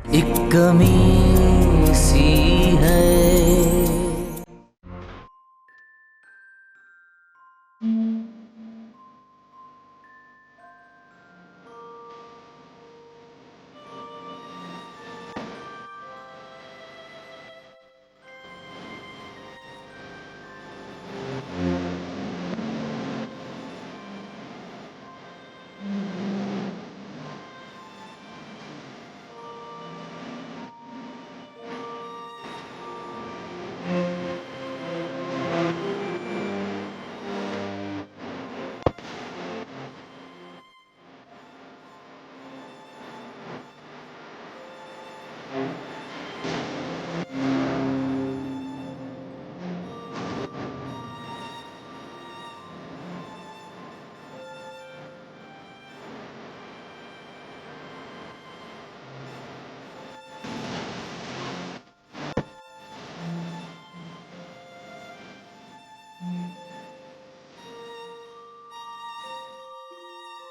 एक कमी सी है।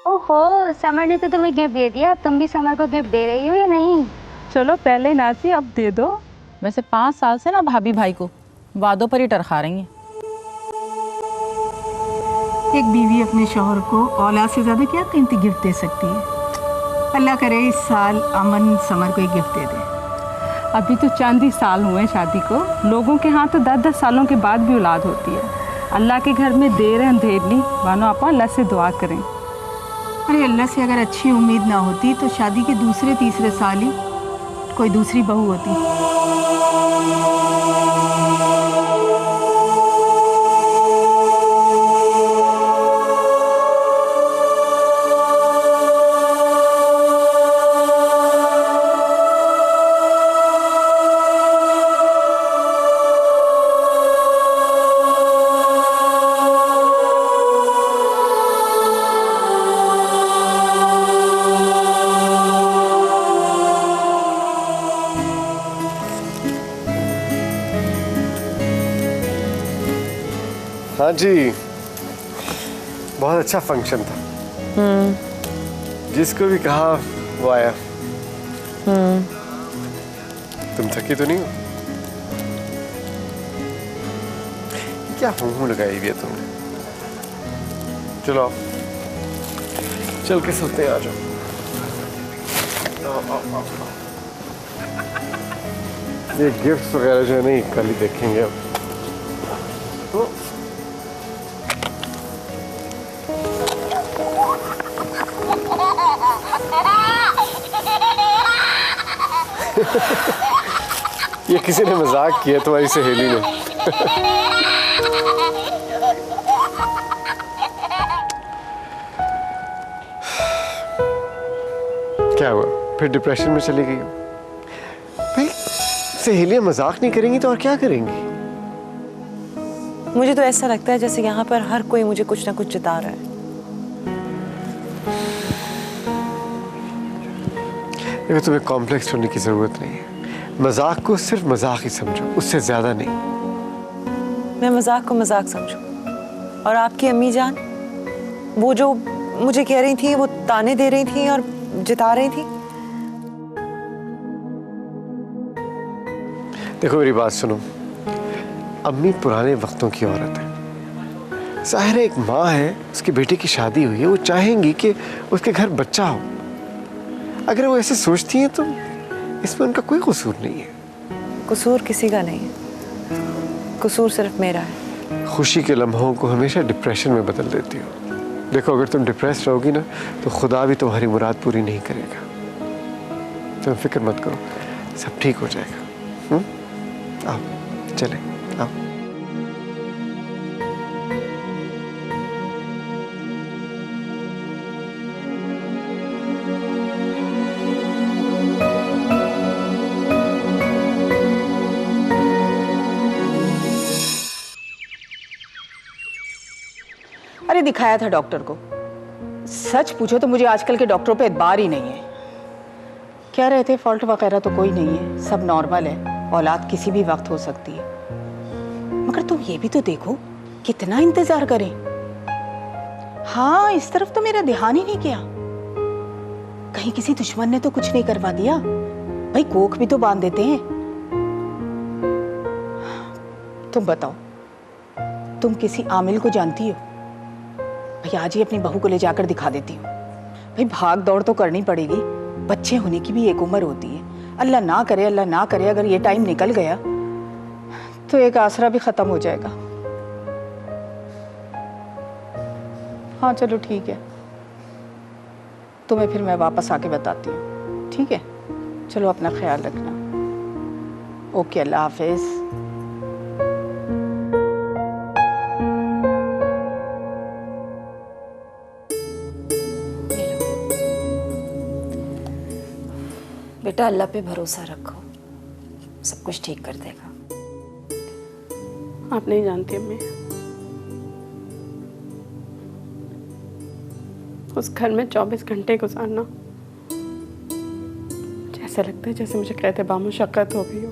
ओहो, समर ने तो तुम्हें गिफ्ट दे दिया। अब तुम भी समर को गिफ्ट दे रही हो या नहीं? चलो पहले नाची, अब दे दो। वैसे 5 साल से ना भाभी भाई को वादों पर ही टरखा रही हैं। एक बीवी अपने शौहर को औलाद से ज़्यादा क्या कीमती गिफ्ट दे सकती है। अल्लाह करे इस साल अमन समर को एक गिफ्ट दे दे। अभी तो चंद ही साल हुए शादी को। लोगों के यहाँ तो 10-10 सालों के बाद भी औलाद होती है। अल्लाह के घर में देर है अंधेर नहीं। मानो आप अल्लाह से दुआ करें। अरे अल्लाह से अगर अच्छी उम्मीद ना होती तो शादी के दूसरे तीसरे साल ही कोई दूसरी बहू होती। हाँ जी, बहुत अच्छा फंक्शन था। जिसको भी कहा वो आया। तुम थकी तो नहीं हो? क्या मुंह लगाई हुई है तुमने? चलो आओ, चल के सोते हैं। आ जाओ। ये गिफ्ट्स वगैरह जो है नहीं, कल ही देखेंगे अब। ये किसी ने मजाक किया, तुम्हारी सहेली ने। क्या हुआ, फिर डिप्रेशन में चली गई? भाई सहेलियां मजाक नहीं करेंगी तो और क्या करेंगी? मुझे तो ऐसा लगता है जैसे यहाँ पर हर कोई मुझे कुछ ना कुछ जता रहा है। देखो, तुम्हें कॉम्प्लेक्स होने की जरूरत नहीं है। मजाक को सिर्फ मजाक ही समझो, उससे ज्यादा नहीं। मैं मजाक को मजाक समझूं। और आपकी अम्मी जान, वो जो मुझे कह रही थी, वो ताने दे रही थी और जिता रही थी। देखो मेरी बात सुनो, अम्मी पुराने वक्तों की औरत है। जाहिर है एक माँ है, उसकी बेटी की शादी हुई है, वो चाहेंगी कि उसके घर बच्चा हो। अगर वो ऐसे सोचती हैं तो इसमें उनका कोई कसूर नहीं है। कसूर किसी का नहीं है, कसूर सिर्फ मेरा है। खुशी के लम्हों को हमेशा डिप्रेशन में बदल देती हो। देखो, अगर तुम डिप्रेस रहोगी ना तो खुदा भी तुम्हारी मुराद पूरी नहीं करेगा। तुम फिक्र मत करो, सब ठीक हो जाएगा। आओ चले, आओ। अरे दिखाया था डॉक्टर को। सच पूछो तो मुझे आजकल के डॉक्टरों पे एतबार ही नहीं है। कह रहे थे फॉल्ट वगैरह तो कोई नहीं है, सब नॉर्मल है, औलाद किसी भी वक्त हो सकती है। मगर तुम ये भी तो देखो, कितना इंतजार करें। हाँ, इस तरफ तो मेरा ध्यान ही नहीं किया। कहीं किसी दुश्मन ने तो कुछ नहीं करवा दिया। भाई कोख भी तो बांध देते हैं। तुम बताओ, तुम किसी आमिल को जानती हो? भाई आज ही अपनी बहू को ले जाकर दिखा देती हूँ। भाई भाग दौड़ तो करनी पड़ेगी, बच्चे होने की भी एक उम्र होती है। अल्लाह ना करे अगर ये टाइम निकल गया तो एक आसरा भी खत्म हो जाएगा। हाँ चलो ठीक है, तुम्हें फिर मैं वापस आके बताती हूँ, ठीक है? चलो अपना ख्याल रखना। ओके, अल्लाह हाफिज। बेटा अल्लाह पे भरोसा रखो, सब कुछ ठीक कर देगा। आप नहीं जानती अम्मी, उस घर में 24 घंटे गुजारना जैसा लगता है जैसे मुझे कहते बामुशक्कत हो गई हो।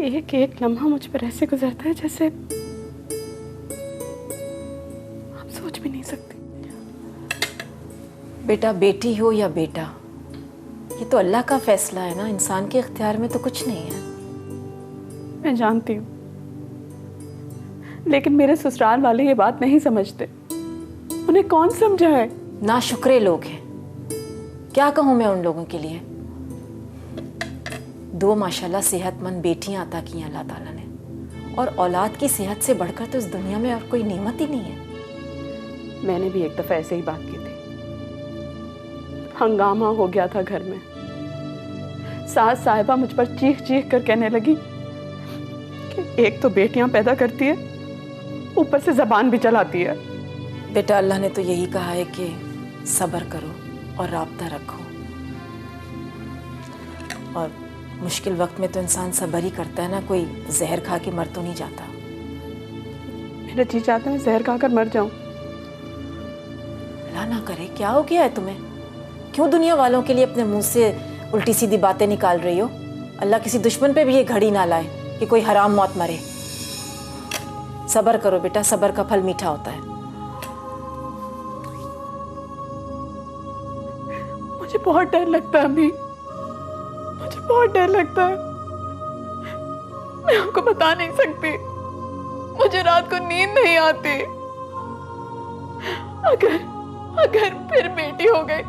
एक एक लम्हा मुझ पर ऐसे गुजरता है जैसे आप सोच भी नहीं सकती। बेटा बेटी हो या बेटा, ये तो अल्लाह का फैसला है ना, इंसान के इख्तियार में तो कुछ नहीं है। मैं जानती हूँ, लेकिन मेरे ससुराल वाले ये बात नहीं समझते। उन्हें कौन समझाए? ना शुक्रे लोग हैं, क्या कहूँ मैं उन लोगों के लिए। 2 माशाल्लाह सेहतमंद बेटियां अता की अल्लाह ताला ने, और औलाद की सेहत से बढ़कर तो इस दुनिया में और कोई नेमत ही नहीं है। मैंने भी एक दफा ऐसे ही बात की थी। हंगामा हो गया था घर में। सास साहिबा मुझ पर चीख चीख कर कहने लगी कि एक तो बेटियां पैदा करती है, ऊपर से जबान भी चलाती है। बेटा अल्लाह ने तो यही कहा है कि सब्र करो और राब्ता रखो, और मुश्किल वक्त में तो इंसान सब्र ही करता है ना, कोई जहर खा के मर तो नहीं जाता। मेरा जी चाहता है जहर खाकर मर जाऊं। अल्लाह ना करे, क्या हो गया है तुम्हें? क्यों दुनिया वालों के लिए अपने मुंह से उल्टी सीधी बातें निकाल रही हो? अल्लाह किसी दुश्मन पे भी ये घड़ी ना लाए कि कोई हराम मौत मरे। सब्र करो बेटा, सब्र का फल मीठा होता है। मुझे बहुत डर लगता है अम्मी, मुझे बहुत डर लगता है। मैं आपको बता नहीं सकती, मुझे रात को नींद नहीं आती। अगर फिर बेटी हो गई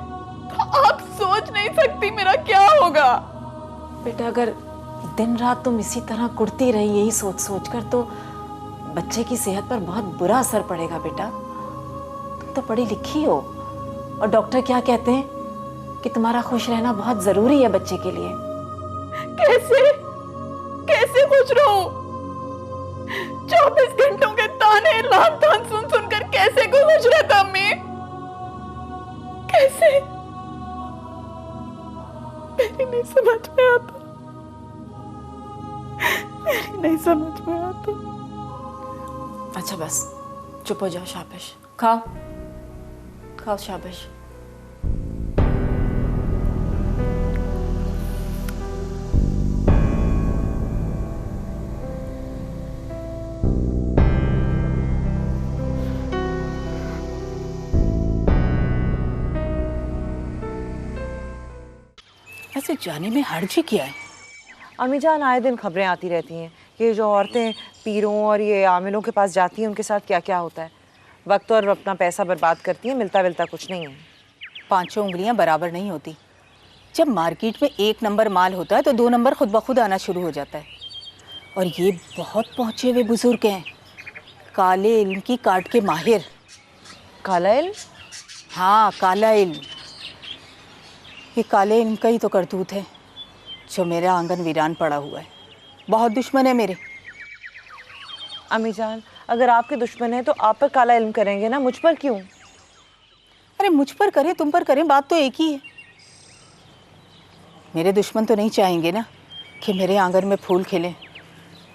तो आप सोच नहीं सकती मेरा क्या होगा। बेटा अगर दिन रात तुम इसी तरह कुड़ती रही यही सोच सोच कर, तो बच्चे की सेहत पर बहुत बुरा असर पड़ेगा। बेटा तुम तो पढ़ी लिखी हो, और डॉक्टर क्या कहते हैं कि तुम्हारा खुश रहना बहुत जरूरी है बच्चे के लिए। कैसे खुश रहूं? 24 घंटों के ताने लान तान सुन सुनकर कैसे कोई खुश रहता अम्मी? कैसे? मेरी नहीं समझ में आता, मेरी नहीं समझ में आता। अच्छा बस चुप हो जाओ, शाबाश, खाओ खाओ, शाबाश। ऐसे जाने में हर्ज ही क्या है? अम्मी जान, आए दिन खबरें आती रहती हैं कि जो औरतें पीरों और ये आमिलों के पास जाती हैं उनके साथ क्या क्या होता है। वक्त और अपना पैसा बर्बाद करती हैं, मिलता मिलता कुछ नहीं है। 5 उंगलियां बराबर नहीं होती। जब मार्केट में 1 नंबर माल होता है तो 2 नंबर खुद ब खुद आना शुरू हो जाता है। और ये बहुत पहुँचे हुए बुजुर्ग हैं, काले इल्म की काट के माहिर। काला इल्म? हाँ, काला इल्म। ये काले इल्म का ही तो करतूत है जो मेरा आंगन वीरान पड़ा हुआ है। बहुत दुश्मन है मेरे। अम्मी जान, अगर आपके दुश्मन है तो आप पर काला इल्म करेंगे ना, मुझ पर क्यों? अरे मुझ पर करें तुम पर करें, बात तो एक ही है। मेरे दुश्मन तो नहीं चाहेंगे ना कि मेरे आंगन में फूल खिले,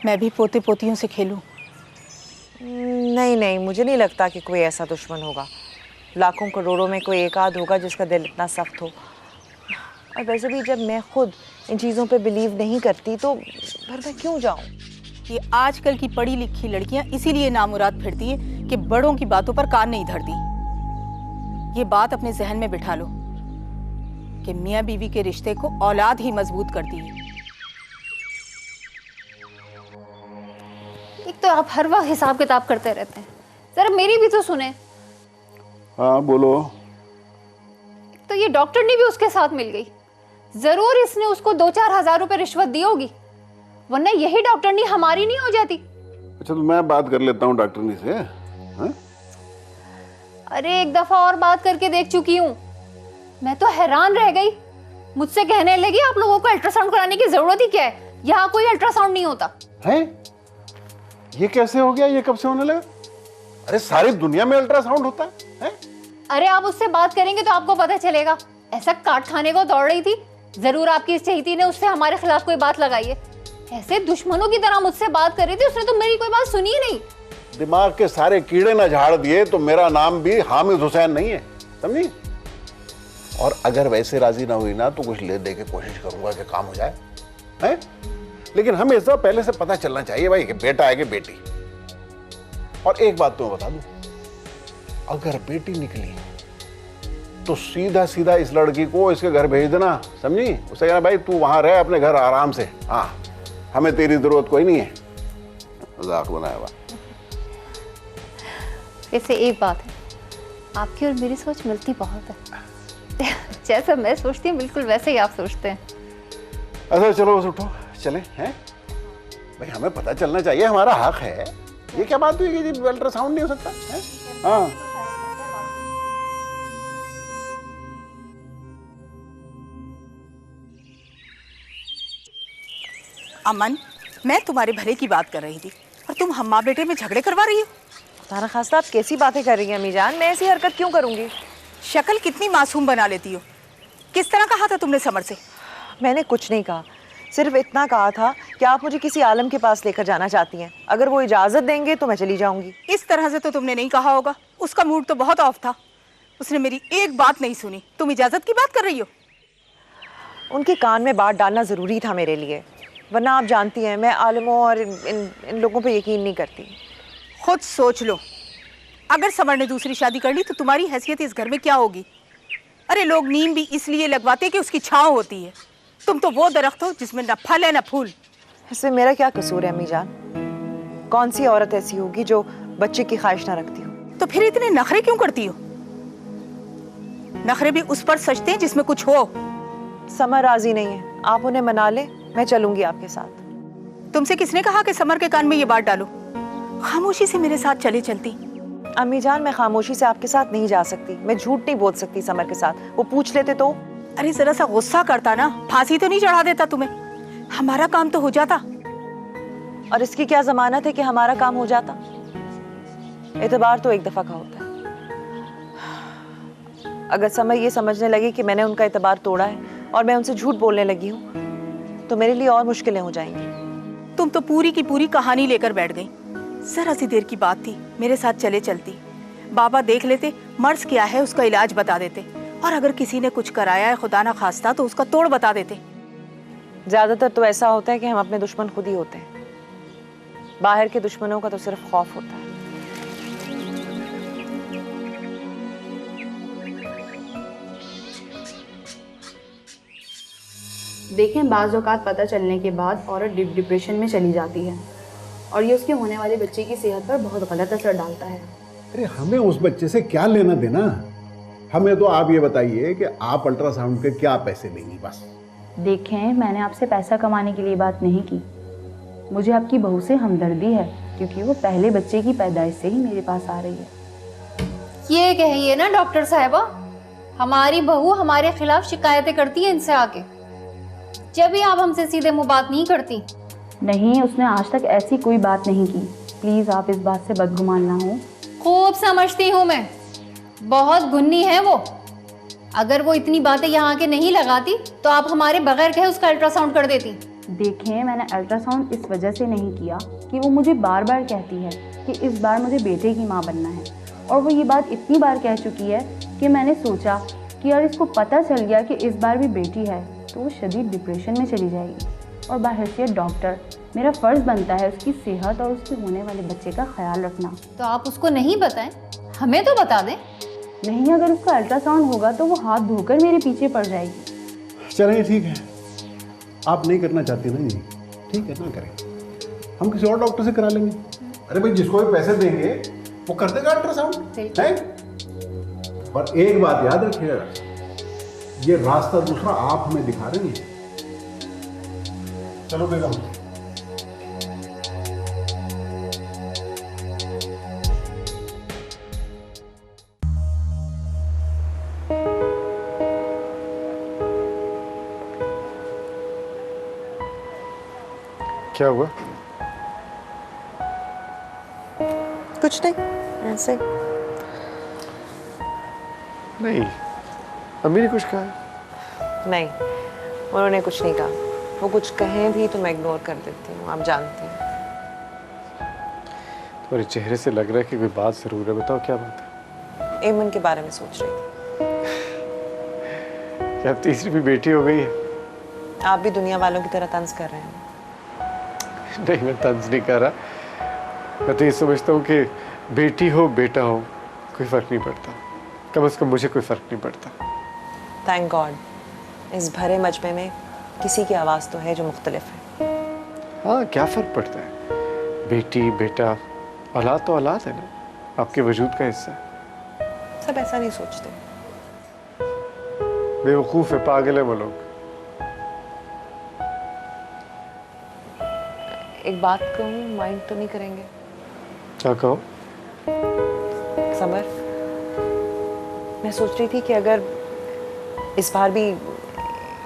मैं भी पोते पोतियों से खेलूं। नहीं नहीं, मुझे नहीं लगता कि कोई ऐसा दुश्मन होगा। लाखों करोड़ों में कोई एक आध होगा जिसका दिल इतना सख्त हो। और वैसे भी जब मैं खुद इन चीज़ों पे बिलीव नहीं करती तो फिर मैं क्यों जाऊं? ये आजकल की पढ़ी लिखी लड़कियां इसीलिए नामुराद फिरती है कि बड़ों की बातों पर कान नहीं धरती। ये बात अपने जहन में बिठा लो। कि मियाँ बीवी के रिश्ते को औलाद ही मजबूत करती है। एक तो आप हर वक्त हिसाब किताब करते रहते हैं, जरा मेरी भी तो सुने। हाँ बोलो। तो ये डॉक्टरनी भी उसके साथ मिल गई, जरूर इसने उसको 2-4 हजार रुपए रिश्वत दी होगी, वरना यही डॉक्टरनी हमारी नहीं हो जाती। अच्छा तो मैं बात कर लेता हूँ डॉक्टरनी से। हाँ? अरे एक दफा और बात करके देख चुकी हूँ, मैं तो हैरान रह गई। मुझसे कहने लगी आप लोगों को अल्ट्रासाउंड कराने की जरूरत ही क्या है, यहाँ कोई अल्ट्रासाउंड नहीं होता है। ये कैसे हो गया, ये कब से होने लगा? अरे सारी दुनिया में अल्ट्रासाउंड होता है? अरे आप उससे बात करेंगे तो आपको पता चलेगा। ऐसा काट खाने को दौड़ रही थी, जरूर आपकी इस चहेती ने उससे हमारे खिलाफ कोई बात लगाई है। ऐसे दुश्मनों की तरह मुझसे बात कर रही थी, उसने तो मेरी कोई बात सुनी ही नहीं। दिमाग के सारे कीड़े ना झाड़ दिए तो मेरा नाम भी हामिद हुसैन नहीं है, समझी? और अगर वैसे राजी ना हुई ना तो कुछ ले दे के कोशिश करूंगा कि काम हो जाए, है? लेकिन हमें इस पहले से पता चलना चाहिए भाई कि बेटा है कि बेटी। और एक बात तो मैं बता दूं, अगर बेटी निकली तो सीधा सीधा इस लड़की को इसके घर भेज देना, समझी? उसे कहना भाई तू वहां रह अपने घर आराम से, हाँ हमें तेरी जरूरत कोई नहीं है। मजाक बनाया हुआ। वैसे एक बात है, आपकी और मेरी सोच मिलती बहुत है। जैसा मैं सोचती हूँ बिल्कुल वैसे ही आप सोचते हैं। अच्छा चलो बस उठो चले, हैं? भाई हमें पता चलना चाहिए, हमारा हक है। ये क्या बात हुई कि अल्ट्रासाउंड नहीं हो सकता है? हाँ अमन, मैं तुम्हारे भले की बात कर रही थी और तुम हम माँ बेटे में झगड़े करवा रही हो। तारा खास्ता आप कैसी बातें कर रही हैं अम्मी जान, मैं ऐसी हरकत क्यों करूंगी? शक्ल कितनी मासूम बना लेती हो। किस तरह कहा था तुमने समर से? मैंने कुछ नहीं कहा, सिर्फ इतना कहा था कि आप मुझे किसी आलम के पास लेकर जाना चाहती हैं, अगर वो इजाज़त देंगे तो मैं चली जाऊंगी। इस तरह से तो तुमने नहीं कहा होगा, उसका मूड तो बहुत ऑफ था, उसने मेरी एक बात नहीं सुनी। तुम इजाज़त की बात कर रही हो? उनके कान में बात डालना ज़रूरी था मेरे लिए, वरना आप जानती हैं मैं आलिमों और इन लोगों पे यकीन नहीं करती। खुद सोच लो, अगर समर ने दूसरी शादी कर ली तो तुम्हारी हैसियत इस घर में क्या होगी? अरे लोग नीम भी इसलिए लगवाते कि उसकी छाँव होती है, तुम तो वो दरख्त हो जिसमें न फल है न फूल। इससे मेरा क्या कसूर है अम्मी जान? कौन सी औरत ऐसी होगी जो बच्चे की ख्वाहिश ना रखती हो? तो फिर इतने नखरे क्यों करती हो? नखरे भी उस पर सजते हैं जिसमें कुछ हो। समर राजी नहीं है, आप उन्हें मना ले, मैं चलूंगी आपके साथ। तुमसे किसने कहा कि समर के कान में ये बात डालो? खामोशी से मेरे साथ चले चलती। अम्मी जान मैं खामोशी से आपके साथ नहीं जा सकती, मैं झूठ नहीं बोल सकती समर के साथ, वो पूछ लेते तो। अरे जरा सा गुस्सा करता ना, फांसी तो नहीं चढ़ा देता तुम्हें, हमारा काम तो हो जाता। और इसकी क्या जमानत है कि हमारा काम हो जाता? एतबार तो एक दफा का होता है। अगर समर ये समझने लगे कि मैंने उनका एतबार तोड़ा है और मैं उनसे झूठ बोलने लगी हूँ तो मेरे लिए और मुश्किलें हो जाएंगी। तुम तो पूरी की पूरी कहानी लेकर बैठ गई। जरा सी देर की बात थी, मेरे साथ चले चलती, बाबा देख लेते, मर्ज क्या है उसका इलाज बता देते, और अगर किसी ने कुछ कराया है खुदा ना खास्ता तो उसका तोड़ बता देते। ज्यादातर तो ऐसा होता है कि हम अपने दुश्मन खुद ही होते हैं, बाहर के दुश्मनों का तो सिर्फ खौफ होता है। देखें बाज़ औक़ात पता चलने के बाद औरत डीप डिप्रेशन में चली जाती है और ये उसके होने वाले बच्चे की सेहत पर बहुत गलत असर डालता है। अरे हमें उस बच्चे से क्या लेना देना? हमें तो आप ये बताइए कि आप अल्ट्रासाउंड के क्या पैसे लेंगी बस। देखें मैंने आपसे पैसा कमाने के लिए बात नहीं की, मुझे आपकी बहू से हमदर्दी है क्योंकि वो पहले बच्चे की पैदाइश से ही मेरे पास आ रही है। ये कहिए ना डॉक्टर साहिबा, हमारी बहू हमारे खिलाफ शिकायतें करती है इनसे आके, जब भी आप हमसे सीधे मुंह बात नहीं करती। नहीं, उसने आज तक ऐसी कोई बात नहीं की। प्लीज़ आप इस बात से बदगुमान ना हो। खूब समझती हूँ मैं, बहुत गुन्नी है वो। अगर वो इतनी बातें यहाँ के नहीं लगाती तो आप हमारे बगैर कहे उसका अल्ट्रासाउंड कर देती। देखें मैंने अल्ट्रासाउंड इस वजह से नहीं किया कि वो मुझे बार बार कहती है कि इस बार मुझे बेटे की माँ बनना है, और वो ये बात इतनी बार कह चुकी है कि मैंने सोचा कि यार इसको पता चल गया कि इस बार भी बेटी है तो वो शदीद डिप्रेशन में चली जाएगी, और बाहैसियत डॉक्टर मेरा फ़र्ज़ बनता है उसकी सेहत और उसके होने वाले बच्चे का ख्याल रखना। तो आप उसको नहीं बताएं, हमें तो बता दें। नहीं, अगर उसका अल्ट्रासाउंड होगा तो वो हाथ धोकर मेरे पीछे पड़ जाएगी। चलें ठीक है, आप नहीं करना चाहती ना जी, ठीक है ना करें, हम किसी और डॉक्टर से करा लेंगे। अरे भाई जिसको भी पैसे देंगे वो कर देगा अल्ट्रासाउंड है। और एक बात याद रखिएगा, ये रास्ता दूसरा आप हमें दिखा रही हैं। चलो बेगम। क्या हुआ? कुछ नहीं, ऐसे। नहीं, अम्मी ने कुछ कहा? नहीं, उन्होंने कुछ नहीं कहा। वो कुछ कहें भी तो मैं इग्नोर कर देती हूँ, आप जानती हैं। तुम्हारे चेहरे से लग रहा है कि कोई बात जरूर है, बताओ क्या बात है? एमन के बारे में सोच रही थी। क्या अब तीसरी भी बेटी हो गई है? आप भी दुनिया वालों की तरह तंज कर रहे हैं। नहीं, मैं तंज नहीं कर रहा। मैं तो ये समझता हूँ कि बेटी हो बेटा हो कोई फर्क नहीं पड़ता, कम से कम मुझे कोई फर्क नहीं पड़ता। थैंक गॉड, इस भरे मजमे में किसी की आवाज़ तो है जो मुख्तलिफ है। हाँ, क्या फ़र्क पड़ता है? बेटी बेटा औलाद तो औलाद है ना, आपके वजूद का हिस्सा है। सब ऐसा नहीं सोचते। बेवकूफ़ है, पागल है वो लोग। एक बात कहूँ, माइंड तो नहीं करेंगे? क्या कहो? समर, मैं सोच रही थी कि अगर इस बार भी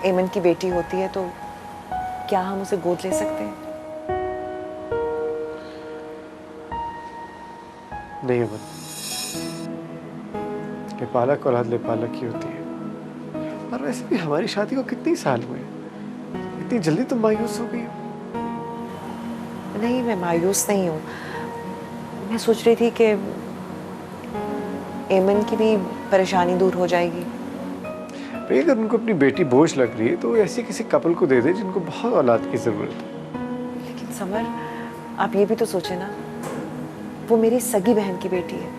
एमन की बेटी होती है तो क्या हम उसे गोद ले सकते हैं? नहीं अमन, लेपालक औलाद लेपालक की होती है। और वैसे भी हमारी शादी को कितने साल हुए, इतनी जल्दी तुम मायूस हो गई हो? नहीं, मैं मायूस नहीं हूँ। मैं सोच रही थी कि एमन की भी परेशानी दूर हो जाएगी। अगर उनको अपनी बेटी बोझ लग रही है तो ऐसे किसी कपल को दे दे जिनको बहुत औलाद की जरूरत है। लेकिन समर, आप ये भी तो सोचे ना, वो मेरी सगी बहन की बेटी है,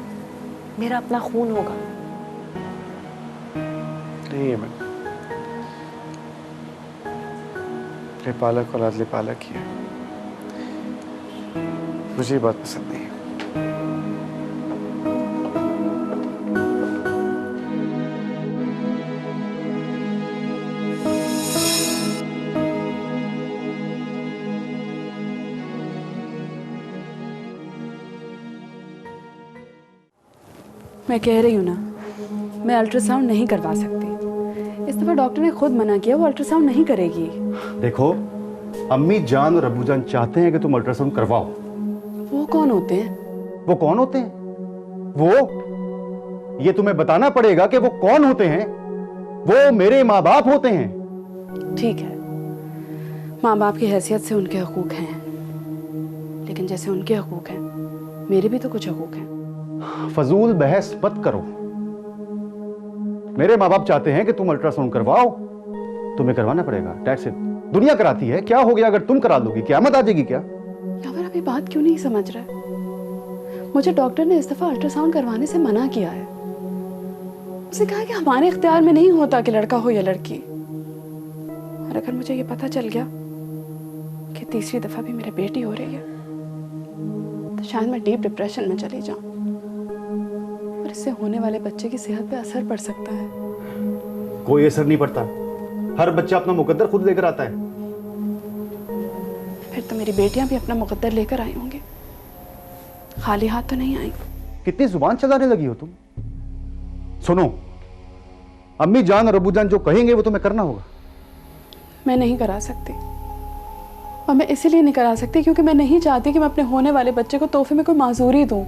मेरा अपना खून होगा। नहीं अमन, लेपालक औलाद लेपालक ही है। मुझे ये बात पसंद नहीं है। मैं कह रही हूँ ना, मैं अल्ट्रासाउंड नहीं करवा सकती। इस दफ़ा डॉक्टर ने खुद मना किया, वो अल्ट्रासाउंड नहीं करेगी। देखो, अम्मी जान और अब्बू जान चाहते हैं कि तुम अल्ट्रासाउंड करवाओ। वो कौन होते हैं? वो कौन होते हैं? वो ये तुम्हें बताना पड़ेगा कि वो कौन होते हैं। वो मेरे माँ बाप होते हैं। ठीक है, माँ बाप की हैसियत से उनके हकूक हैं, लेकिन जैसे उनके हकूक हैं, मेरे भी तो कुछ हकूक हैं। फजूल बहस मत करो। मेरे माँ बाप चाहते हैं कि तुम अल्ट्रासाउंड करवाओ, तुम्हें करवाना पड़ेगा। टैक्स दुनिया कराती है, क्या हो गया अगर तुम करा लोगी? क़यामत आ जाएगी क्या? यार, अभी बात क्यों नहीं समझ रहा है? मुझे डॉक्टर ने इस दफा अल्ट्रासाउंड करवाने से मना किया है। उसने कहा कि हमारे इख्तियार में नहीं होता कि लड़का हो या लड़की। और अगर मुझे ये पता चल गया कि तीसरी दफा भी मेरी बेटी हो रही है तो शायद मैं डीप डिप्रेशन में चली जाऊं, और इससे होने वाले बच्चे की सेहत पे असर पड़ सकता है। कोई असर नहीं पड़ता, हर बच्चा अपना मुकद्दर खुद लेकर आता है। फिर तो मेरी बेटियां भी अपना मुकद्दर लेकर आई होंगी, खाली हाथ तो नहीं आई। कितनी जुबान चलाने लगी हो तुम? सुनो, अम्मी जान और अब्बू जान जो कहेंगे वो तुम्हें करना होगा। मैं नहीं करा सकती, और मैं इसीलिए नहीं करा सकती क्योंकि मैं नहीं चाहती कि मैं अपने होने वाले बच्चे को तोहफे में कोई माजूरी दूं।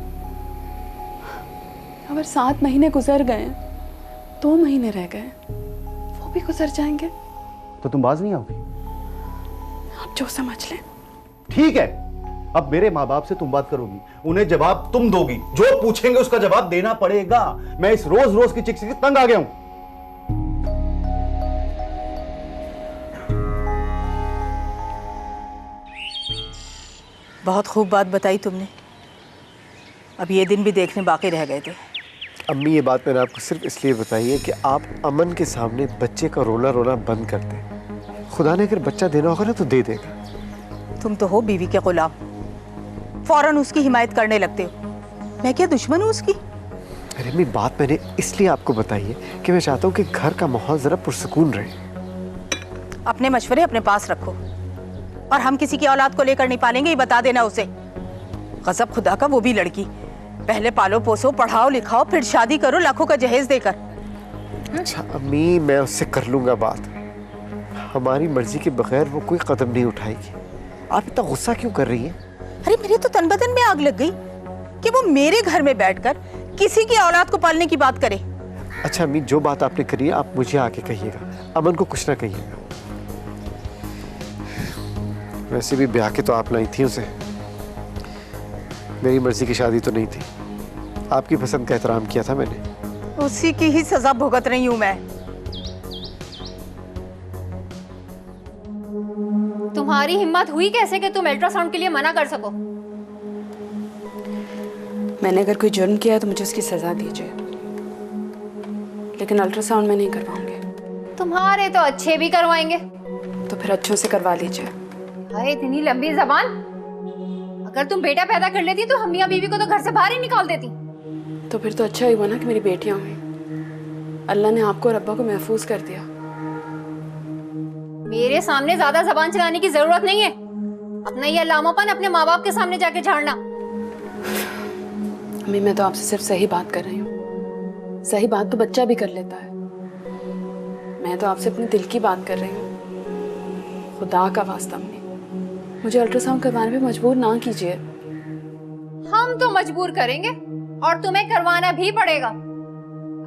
अगर 7 महीने गुजर गए, 2 महीने रह गए, वो भी गुजर जाएंगे तो तुम बाज नहीं आओगी। आप जो समझ लें। ठीक है, अब मेरे माँ बाप से तुम बात करोगी, उन्हें जवाब तुम दोगी, जो पूछेंगे उसका जवाब देना पड़ेगा। मैं इस रोज रोज की चिक से तंग आ गया हूं। बहुत खूब बात बताई तुमने। अब ये दिन भी देखने बाकी रह गए थे। अम्मी ये बात मैंने आपको सिर्फ इसलिए बताई है कि आप अमन के सामने बच्चे का रोना रोना बंद कर दें। खुदा ने अगर बच्चा देना होगा ना तो दे देगा। तुम तो हो बीवी के गुलाम, फौरन उसकी हिमायत करने लगते हो। मैं क्या दुश्मन हूँ उसकी? अरे अम्मी बात मैंने इसलिए आपको बताई है कि मैं चाहता हूँ कि घर का माहौल जरा पुरसुकून रहे। अपने मशवरे अपने पास रखो, और हम किसी की औलाद को लेकर नहीं पालेंगे, ये बता देना उसे। गजब खुदा का, वो भी लड़की। पहले पालो पोसो, पढ़ाओ लिखाओ, फिर शादी करो लाखों का जहेज देकर। अच्छा अम्मी, मैं उससे कर लूंगा बात। हमारी मर्जी के बगैर वो कोई कदम नहीं उठाएगी। आप इतना गुस्सा क्यों कर रही हैं? अरे मेरे तो तन बदन में आग लग गई कि वो मेरे घर में बैठकर किसी की औलाद को पालने की बात करे। अच्छा अम्मी, जो बात आपने करी है आप मुझे आके कहिएगा, अमन को कुछ ना कहिएगा। वैसे भी ब्याह के तो आप लाई थी उसे, मेरी मर्जी की शादी तो नहीं थी। आपकी पसंद का एहतराम किया था मैंने। उसी की ही सजा भुगत रही हूं मैं। तुम्हारी हिम्मत हुई कैसे कि तुम अल्ट्रासाउंड के लिए मना कर सको? मैंने अगर कोई जुर्म किया है तो मुझे उसकी सजा दीजिए, लेकिन अल्ट्रासाउंड मैं नहीं करवाऊंगी। तुम्हारे तो अच्छे भी करवाएंगे। तो फिर अच्छों से करवा लीजिए। हाय इतनी लंबी जबान। अगर तुम बेटा पैदा कर लेती तो हम मियां बीवी को तो घर से बाहर ही निकाल देती। तो फिर तो अच्छा ही हुआ ना कि मेरी बेटियां हुई। अल्लाह ने आपको और अब्बा को महफूज कर दिया। मेरे सामने ज्यादा जबान चलाने की जरूरत नहीं है। अपना ये लामापन अपने माँ बाप के सामने जाके झाड़ना। अम्मी मैं तो आपसे सिर्फ सही बात कर रही हूँ। सही बात तो बच्चा भी कर लेता है। मैं तो आपसे अपने दिल की बात कर रही हूँ। खुदा का वास्ता अम्मी, मुझे अल्ट्रासाउंड करवाने पे मजबूर ना कीजिए। हम तो मजबूर करेंगे और तुम्हें करवाना भी पड़ेगा।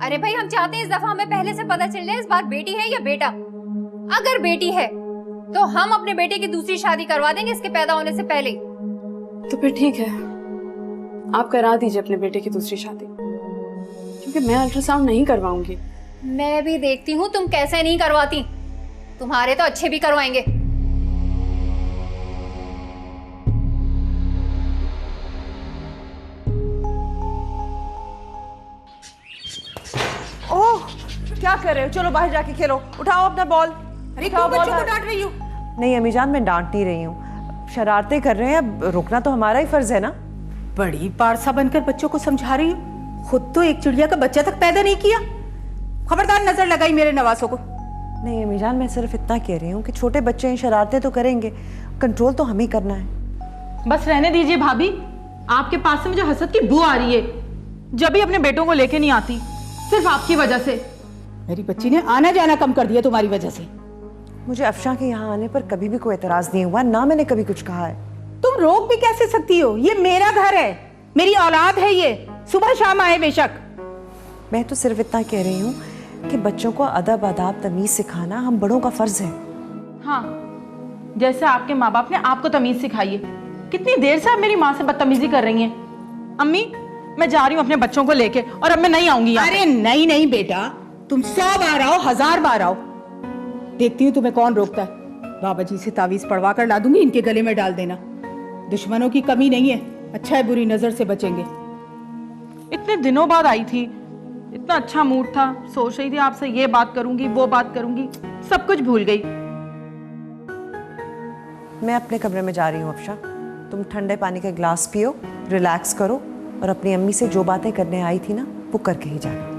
अरे भाई हम चाहते हैं इस दफा हमें पहले से पता चल जाए इस बार बेटी है या बेटा। अगर बेटी है तो हम अपने बेटे की दूसरी शादी करवा देंगे इसके पैदा होने से पहले। तो फिर ठीक है, आप करा दीजिए अपने बेटे की दूसरी शादी, क्योंकि मैं अल्ट्रासाउंड नहीं करवाऊंगी। मैं भी देखती हूँ तुम कैसे नहीं करवाती। तुम्हारे तो अच्छे भी करवाएंगे। ओह, क्या कर रहे हो? चलो बाहर जाके खेलो। उठाओ अपना बॉल। अरे क्यों बच्चों को डांट रही हो? नहीं अम्मी जान, मैं डांट नहीं रही हूँ। शरारतें कर रहे हैं, अब रोकना तो हमारा ही फर्ज है ना। बड़ी पारसा बनकर बच्चों को समझा रही हो। खुद तो एक चिड़िया का बच्चा तक पैदा नहीं किया। खबरदार नजर लगाई मेरे नवासों को। नहीं अम्मी जान, मैं सिर्फ इतना कह रही हूँ कि छोटे बच्चे हैं, शरारतें तो करेंगे, कंट्रोल तो हमें करना है। बस रहने दीजिए भाभी, आपके पास से मुझे हसद की बू आ रही है। जब भी अपने बेटों को लेके नहीं आती, सिर्फ आपकी वजह से। मेरी बच्ची ने आना जाना कम कर दिया तुम्हारी वजह से। मुझे अफशा के यहाँ आने पर कभी भी कोई एतराज नहीं हुआ, ना मैंने कभी कुछ कहा है। तुम रोक भी कैसे सकती हो? ये मेरा घर है, मेरी औलाद है, ये सुबह शाम आए बेशक। मैं तो सिर्फ इतना कह रही हूँ कि बच्चों को अदब आदाब तमीज सिखाना हम बड़ों का फर्ज है। हाँ, जैसे आपके माँ बाप ने आपको तमीज सिखाई है। कितनी देर से आप मेरी माँ से बदतमीजी कर रही हैं। अम्मी मैं जा रही हूँ अपने बच्चों को लेके, और अब मैं नहीं आऊंगी। अरे नहीं नहीं बेटा, तुम 100 बार आओ, 1000 बार आओ, देखती हूँ तुम्हें कौन रोकता है। बाबा जी से तावीज पढ़वा कर ला दूंगी, इनके गले में डाल देना। दुश्मनों की कमी नहीं है, अच्छा है बुरी नजर से बचेंगे। इतने दिनों बाद आई थी, इतना अच्छा मूड था, सोच रही थी आपसे ये बात करूंगी वो बात करूंगी, सब कुछ भूल गई। मैं अपने कमरे में जा रही हूँ अफशा, तुम ठंडे पानी का गिलास पियो, रिलैक्स करो, और अपनी अम्मी से जो बातें करने आई थी ना वो करके ही जाना।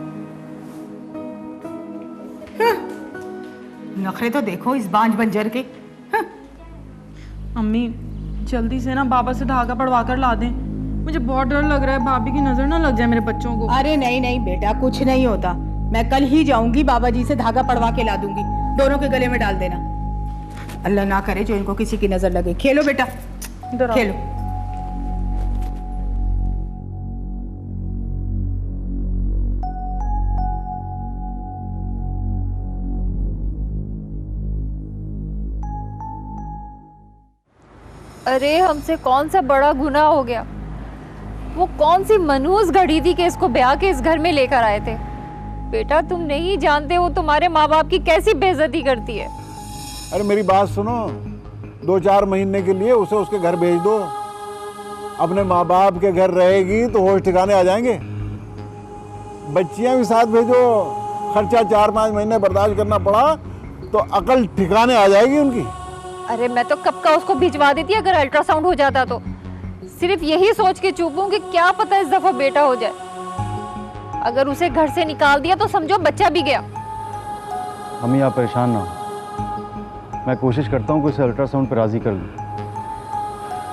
नखरे तो देखो इस बांझ बंजर के। अम्मी जल्दी से ना बाबा से धागा पड़वा कर ला दें, मुझे बहुत डर लग रहा है भाभी की नजर ना लग जाए मेरे बच्चों को। अरे नहीं नहीं बेटा, कुछ नहीं होता। मैं कल ही जाऊंगी, बाबा जी से धागा पड़वा के ला दूंगी, दोनों के गले में डाल देना। अल्लाह ना करे जो इनको किसी की नजर लगे। खेलो बेटा खेलो। अरे हमसे कौन सा बड़ा गुनाह हो गया? वो कौन सी मनहूस घड़ी थी कि इसको ब्याह के इस घर में लेकर आए थे? बेटा तुम नहीं जानते वो तुम्हारे माँ बाप की कैसी बेइज्जती करती है। अरे मेरी बात सुनो, 2-4 महीने के लिए उसे उसके घर भेज दो। अपने माँ बाप के घर रहेगी तो होश ठिकाने आ जाएंगे। बच्चियां भी साथ भेजो, खर्चा 4-5 महीने बर्दाश्त करना पड़ा तो अकल ठिकाने आ जाएगी उनकी। अरे मैं तो कब का उसको भिजवा देती अगर अल्ट्रासाउंड हो जाता तो। सिर्फ यही सोच के चुप हूं कि क्या पता इस दफा बेटा हो जाए। अगर उसे घर से निकाल दिया तो समझो बच्चा भी गया। अम्मी आप परेशान ना हो, मैं कोशिश करता हूँ कि उसे अल्ट्रासाउंड पर राजी कर लूँ।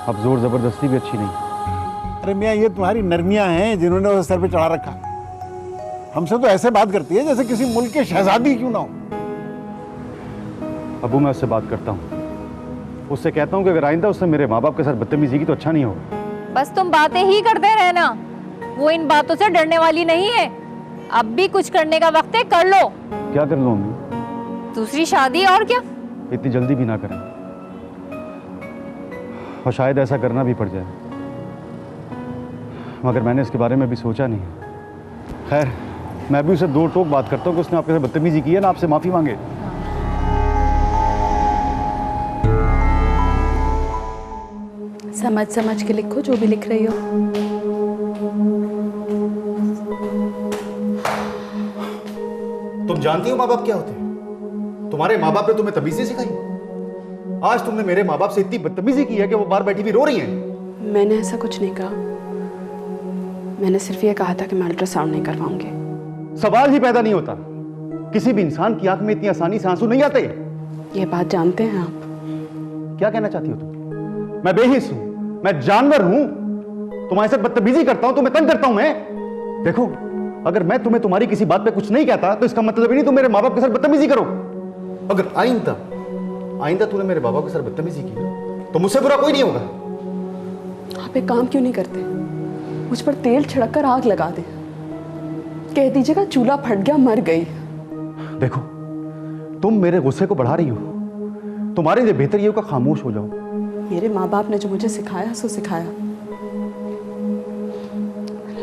अब जोर जबरदस्ती भी अच्छी नहीं। अरे मियाँ ये तुम्हारी नरमियां हैं जिन्होंने उसे सर पे चढ़ा रखा। हमसे तो ऐसे बात करती है जैसे किसी मुल्क के शहजादी क्यों ना हो। अबू मैं उससे बात करता हूँ, उससे कहता हूँ कि अगर आइंदा उससे मेरे माँ बाप के साथ बदतमीजी की तो अच्छा नहीं होगा। बस तुम बातें ही करते रहना, वो इन बातों से डरने वाली नहीं है। अब भी कुछ करने का वक्त है, कर लो। क्या कर लूँ अम्मी? दूसरी शादी और क्या। इतनी जल्दी भी ना करें, और शायद ऐसा करना भी पड़ जाए, मगर मैंने इसके बारे में भी सोचा नहीं। खैर मैं भी उसे दो टोक बात करता हूँ कि उसने आपके साथ बदतमीजी की है ना, आपसे माफी मांगे। समझ समझ के लिखो जो भी लिख रही हो। तुम जानती हो माँ बाप क्या होते हैं? तुम्हारे माँ बाप ने तुम्हें तमीज़ सिखाई। आज तुमने मेरे माँ बाप से इतनी बदतमीजी की है कि वो बाहर बैठी भी रो रही हैं। मैंने ऐसा कुछ नहीं कहा, मैंने सिर्फ ये कहा था कि मैं अल्ट्रासाउंड नहीं करवाऊंगी। सवाल ही पैदा नहीं होता, किसी भी इंसान की आंख में इतनी आसानी से आंसू नहीं आते। ये बात जानते हैं आप? क्या कहना चाहती हो तुम? मैं बेहिस हूं, मैं जानवर हूं, तुम्हारे साथ बदतमीजी करता हूं, तुम्हें तंग करता हूं मैं। देखो अगर मैं तुम्हें तुम्हारी किसी बात पे कुछ नहीं कहता तो इसका मतलब ही नहीं तुम मेरे माँ बाप के साथ बदतमीजी करो। अगर आइंदा तूने मेरे बाबा के साथ बदतमीजी की तो मुझसे बुरा कोई नहीं होगा। आप एक काम क्यों नहीं करते, मुझ पर तेल छिड़क कर आग लगा दे, कह दीजिएगा चूल्हा फट गया, मर गई। देखो तुम मेरे गुस्से को बढ़ा रही हो, तुम्हारे लिए बेहतर ये होगा खामोश हो जाओ। मेरे माँ बाप ने जो मुझे सिखाया सो सिखाया,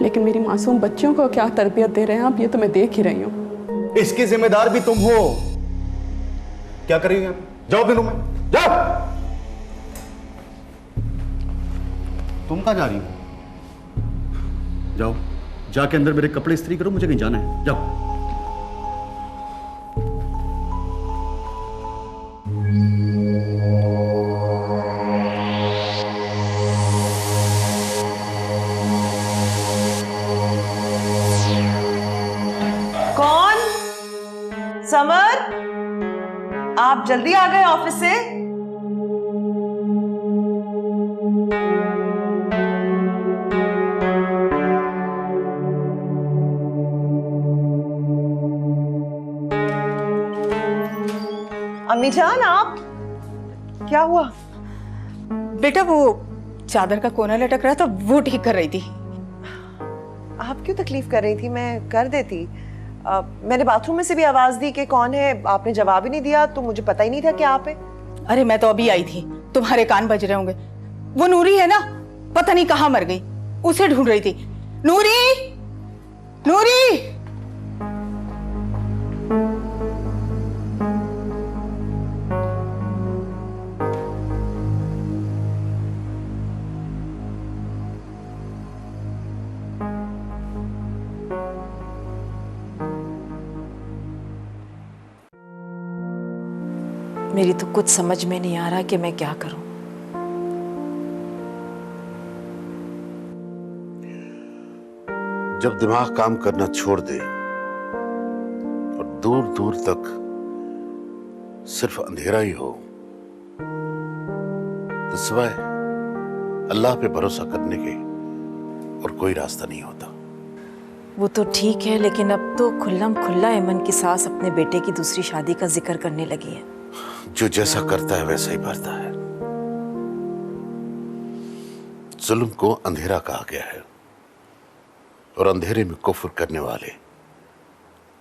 लेकिन मेरी मासूम बच्चियों को क्या तरबियत दे रहे हैं आप, ये तो मैं देख ही रही हूँ। इसकी जिम्मेदार भी तुम हो। क्या कर रही हो? जाओ अपने रूम में जाओ। तुम कहाँ जा रही हो? जाओ जाके अंदर मेरे कपड़े इस्त्री करो, मुझे कहीं जाना है, जाओ। समर, आप जल्दी आ गए ऑफिस से? अम्मी जान आप, क्या हुआ? बेटा वो चादर का कोना लटक रहा था, वो ठीक कर रही थी। आप क्यों तकलीफ कर रही थी? मैं कर देती। मैंने बाथरूम में से भी आवाज दी कि कौन है, आपने जवाब ही नहीं दिया, तो मुझे पता ही नहीं था कि आप है। अरे मैं तो अभी आई थी, तुम्हारे कान बज रहे होंगे। वो नूरी है ना, पता नहीं कहाँ मर गई, उसे ढूंढ रही थी। नूरी, नूरी। मेरी तो कुछ समझ में नहीं आ रहा कि मैं क्या करूं। जब दिमाग काम करना छोड़ दे और दूर दूर तक सिर्फ अंधेरा ही हो तो सिवाय अल्लाह पे भरोसा करने के और कोई रास्ता नहीं होता। वो तो ठीक है, लेकिन अब तो खुल्लम खुल्ला ऐमन की सास अपने बेटे की दूसरी शादी का जिक्र करने लगी है। जो जैसा करता है वैसा ही भरता है। जुल्म को अंधेरा कहा गया है और अंधेरे में कुफ्र करने वाले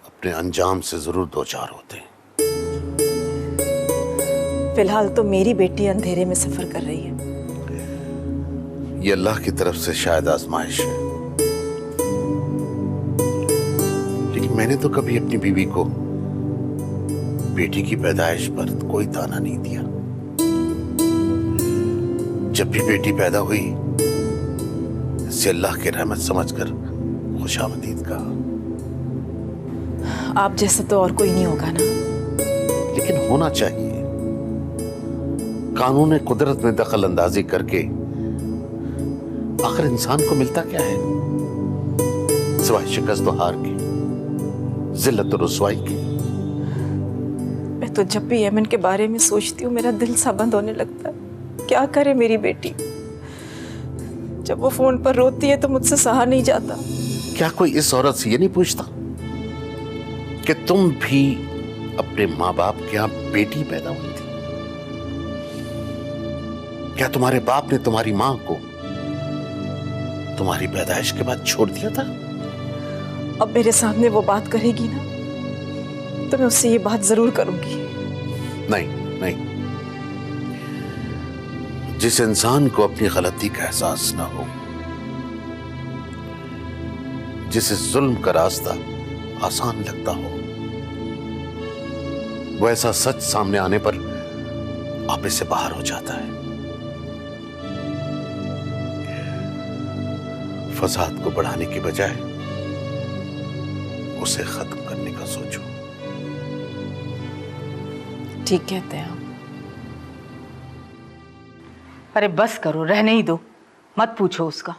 अपने अंजाम से जरूर दो चार होते हैं। फिलहाल तो मेरी बेटी अंधेरे में सफर कर रही है। ये अल्लाह की तरफ से शायद आजमाइश है, लेकिन मैंने तो कभी अपनी बीवी को बेटी की पैदाइश पर कोई ताना नहीं दिया। जब भी बेटी पैदा हुई इसे अल्लाह की रहमत समझकर खुशामदीद कहा। आप जैसा तो और कोई नहीं होगा ना। लेकिन होना चाहिए। कानून कुदरत में दखल अंदाजी करके आखिर इंसान को मिलता क्या है सिवाय शिकस्त हार की, जिल्लत और रुसवाई की। मैं तो जब भी यमन के बारे में सोचती हूँ मेरा दिल सा बंद होने लगता है। क्या करे मेरी बेटी, जब वो फोन पर रोती है तो मुझसे सहा नहीं जाता। क्या कोई इस औरत से ये नहीं पूछता कि तुम भी अपने माँ बाप के यहाँ बेटी पैदा हुई थी? क्या तुम्हारे बाप ने तुम्हारी माँ को तुम्हारी पैदाइश के बाद छोड़ दिया था? अब मेरे सामने वो बात करेगी ना तो मैं उससे ये बात जरूर करूंगी। नहीं नहीं, जिस इंसान को अपनी गलती का एहसास ना हो, जिसे जुल्म का रास्ता आसान लगता हो, वो ऐसा सच सामने आने पर आपे से बाहर हो जाता है। फसाद को बढ़ाने की बजाय उसे खत्म करने का सोचो। ठीक कहते हैं आप। अरे बस करो, रहने ही दो, मत पूछो उसका।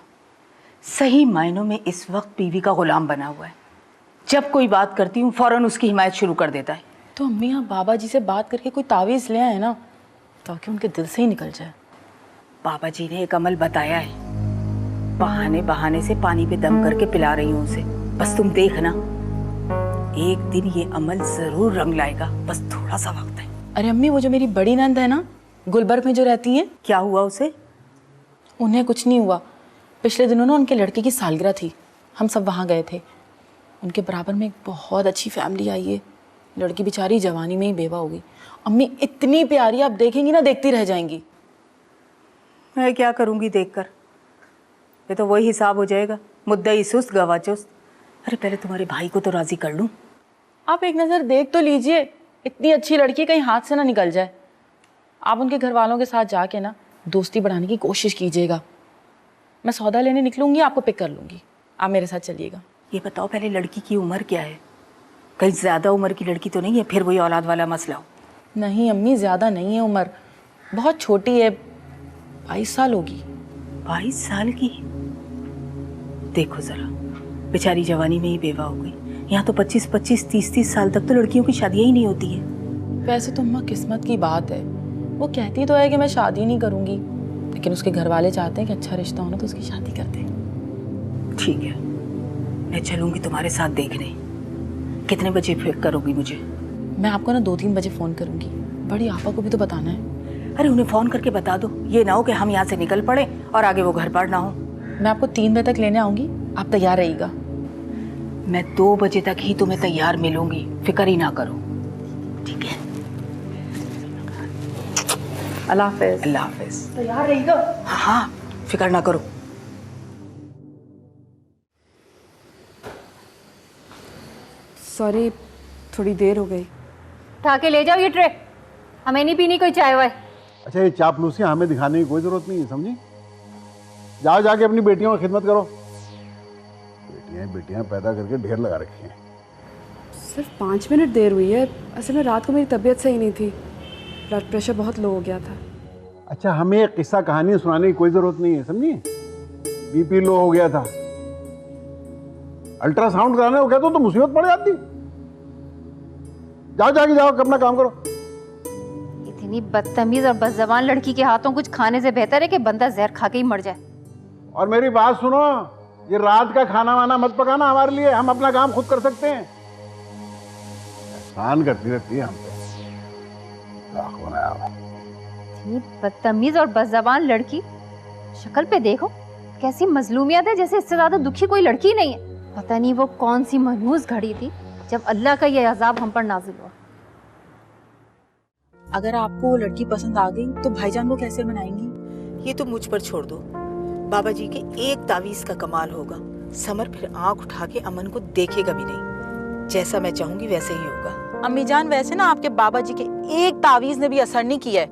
सही मायनों में इस वक्त बीवी का गुलाम बना हुआ है। जब कोई बात करती हूँ फौरन उसकी हिमायत शुरू कर देता है। तो अम्मी आप बाबा जी से बात करके कोई तावीज़ ले आए ना, ताकि उनके दिल से ही निकल जाए। बाबा जी ने एक अमल बताया है, बहाने बहाने से पानी पे दम करके पिला रही हूँ उसे। बस तुम देखना, एक दिन ये अमल जरूर रंग लाएगा, बस थोड़ा सा वक्त है। अरे अम्मी, वो जो मेरी बड़ी नंद है ना, गुलबर्ग में जो रहती हैं, क्या हुआ उसे? उन्हें कुछ नहीं हुआ। पिछले दिनों ना उनके लड़के की सालगिरह थी, हम सब वहाँ गए थे। उनके बराबर में एक बहुत अच्छी फैमिली आई है। लड़की बेचारी जवानी में ही बेवा हो गई। अम्मी इतनी प्यारी, आप देखेंगी ना देखती रह जाएंगी। मैं क्या करूँगी देखकर, ये तो वही हिसाब हो जाएगा, मुद्दा सुस्त गवा चुस्त। अरे पहले तुम्हारे भाई को तो राजी कर लूँ। आप एक नज़र देख तो लीजिए, इतनी अच्छी लड़की कहीं हाथ से ना निकल जाए। आप उनके घर वालों के साथ जाके ना दोस्ती बढ़ाने की कोशिश कीजिएगा। मैं सौदा लेने निकलूंगी, आपको पिक कर लूंगी, आप मेरे साथ चलिएगा। ये बताओ पहले लड़की की उम्र क्या है? कहीं ज़्यादा उम्र की लड़की तो नहीं है, फिर वही औलाद वाला मसला हो। नहीं अम्मी, ज़्यादा नहीं है उम्र, बहुत छोटी है, 22 साल होगी। 22 साल की? देखो ज़रा, बेचारी जवानी में ही बेवा हो गई। यहाँ तो 25-25, 30-30 साल तक तो लड़कियों की शादियाँ ही नहीं होती है। वैसे तो अम्मा किस्मत की बात है, वो कहती तो है कि मैं शादी नहीं करूँगी, लेकिन उसके घर वाले चाहते हैं कि अच्छा रिश्ता हो ना तो उसकी शादी कर दें। ठीक है, मैं चलूँगी तुम्हारे साथ देखने। कितने बजे फिर करोगी मुझे? मैं आपको ना 2-3 बजे फ़ोन करूँगी। बड़ी आपा को भी तो बताना है। अरे उन्हें फ़ोन करके बता दो, ये ना हो कि हम यहाँ से निकल पड़े और आगे वो घर पर ना हो। मैं आपको 3 बजे तक लेने आऊँगी, आप तैयार रहिएगा। मैं 2 बजे तक ही तुम्हें तैयार मिलूंगी, फिक्र ही ना करो, ठीक है? अल्लाह हाफ़िज़। अल्लाह हाफ़िज़। तैयार रहिएगा। हाँ, फिक्र ना करो। सॉरी, थोड़ी देर हो गई। उठा के ले जाओ ये ट्रे, हमें नहीं पीनी कोई चाय वाय। अच्छा, ये चापलूसियां हमें दिखाने की कोई जरूरत नहीं है, समझी? जाओ जाके अपनी बेटियों की खिदमत करो। बेटियां पैदा करके ढेर लगा रखी हैं। सिर्फ 5 मिनट देर हुई है। असल में रात को मेरी तबीयत सही नहीं थी, ब्लड प्रेशर बहुत लो हो गया था। अच्छा, हमें एक किस्सा कहानी सुनाने की कोई जरूरत नहीं है, समझी? बीपी लो हो गया था, अल्ट्रासाउंड कराने को कहते तो मुसीबत पड़ जाती। जाओ जाके जाओ, अपना काम करो। इतनी बदतमीज और बदजबान लड़की के हाथों कुछ खाने से बेहतर है कि बंदा जहर खा के ही मर जाए। और मेरी बात सुनो, ये रात का खाना वाना मत पकाना हमारे लिए, हम अपना काम खुद कर सकते हैं। एहसान करती रहती है हम पे। इतनी बदतमीज और बदजबान लड़की, शक्ल पे देखो कैसी मजलूमियत है, जैसे इससे ज्यादा दुखी कोई लड़की नहीं है। पता नहीं वो कौन सी मनहूस घड़ी थी जब अल्लाह का ये अजाब हम पर नाजिल हुआ। अगर आपको वो लड़की पसंद आ गई तो भाईजान को कैसे मनाएंगी? ये तो मुझ पर छोड़ दो। बाबा जी के एक तावीज का कमाल होगा, समर फिर आंख उठा के अमन को देखेगा भी नहीं। जैसा मैं चाहूंगी वैसे ही होगा। अम्मी जान, वैसे ना आपके बाबा जी के एक तावीज ने भी असर नहीं किया है,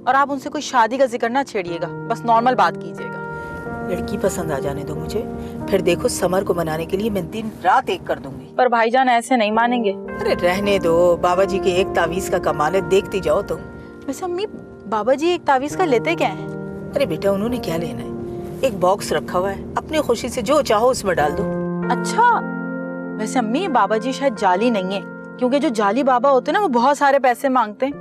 और आप उनसे कोई शादी का जिक्र ना छेड़िएगा, बस नॉर्मल बात कीजिएगा। लड़की पसंद आ जाने दो मुझे, फिर देखो समर को मनाने के लिए मैं दिन रात एक कर दूंगी। पर भाईजान ऐसे नहीं मानेंगे। अरे रहने दो, बाबा जी के एक तावीज का कमाल है, देखती जाओ तुम। वैसे अम्मी बाबा जी एक तावीज का लेते क्या है? अरे बेटा उन्होंने क्या लेना है, एक बॉक्स रखा हुआ है, अपनी खुशी से जो चाहो उसमें डाल दो। अच्छा, वैसे अम्मी बाबा जी शायद जाली नहीं है, क्योंकि जो जाली बाबा होते हैं ना वो बहुत सारे पैसे मांगते हैं।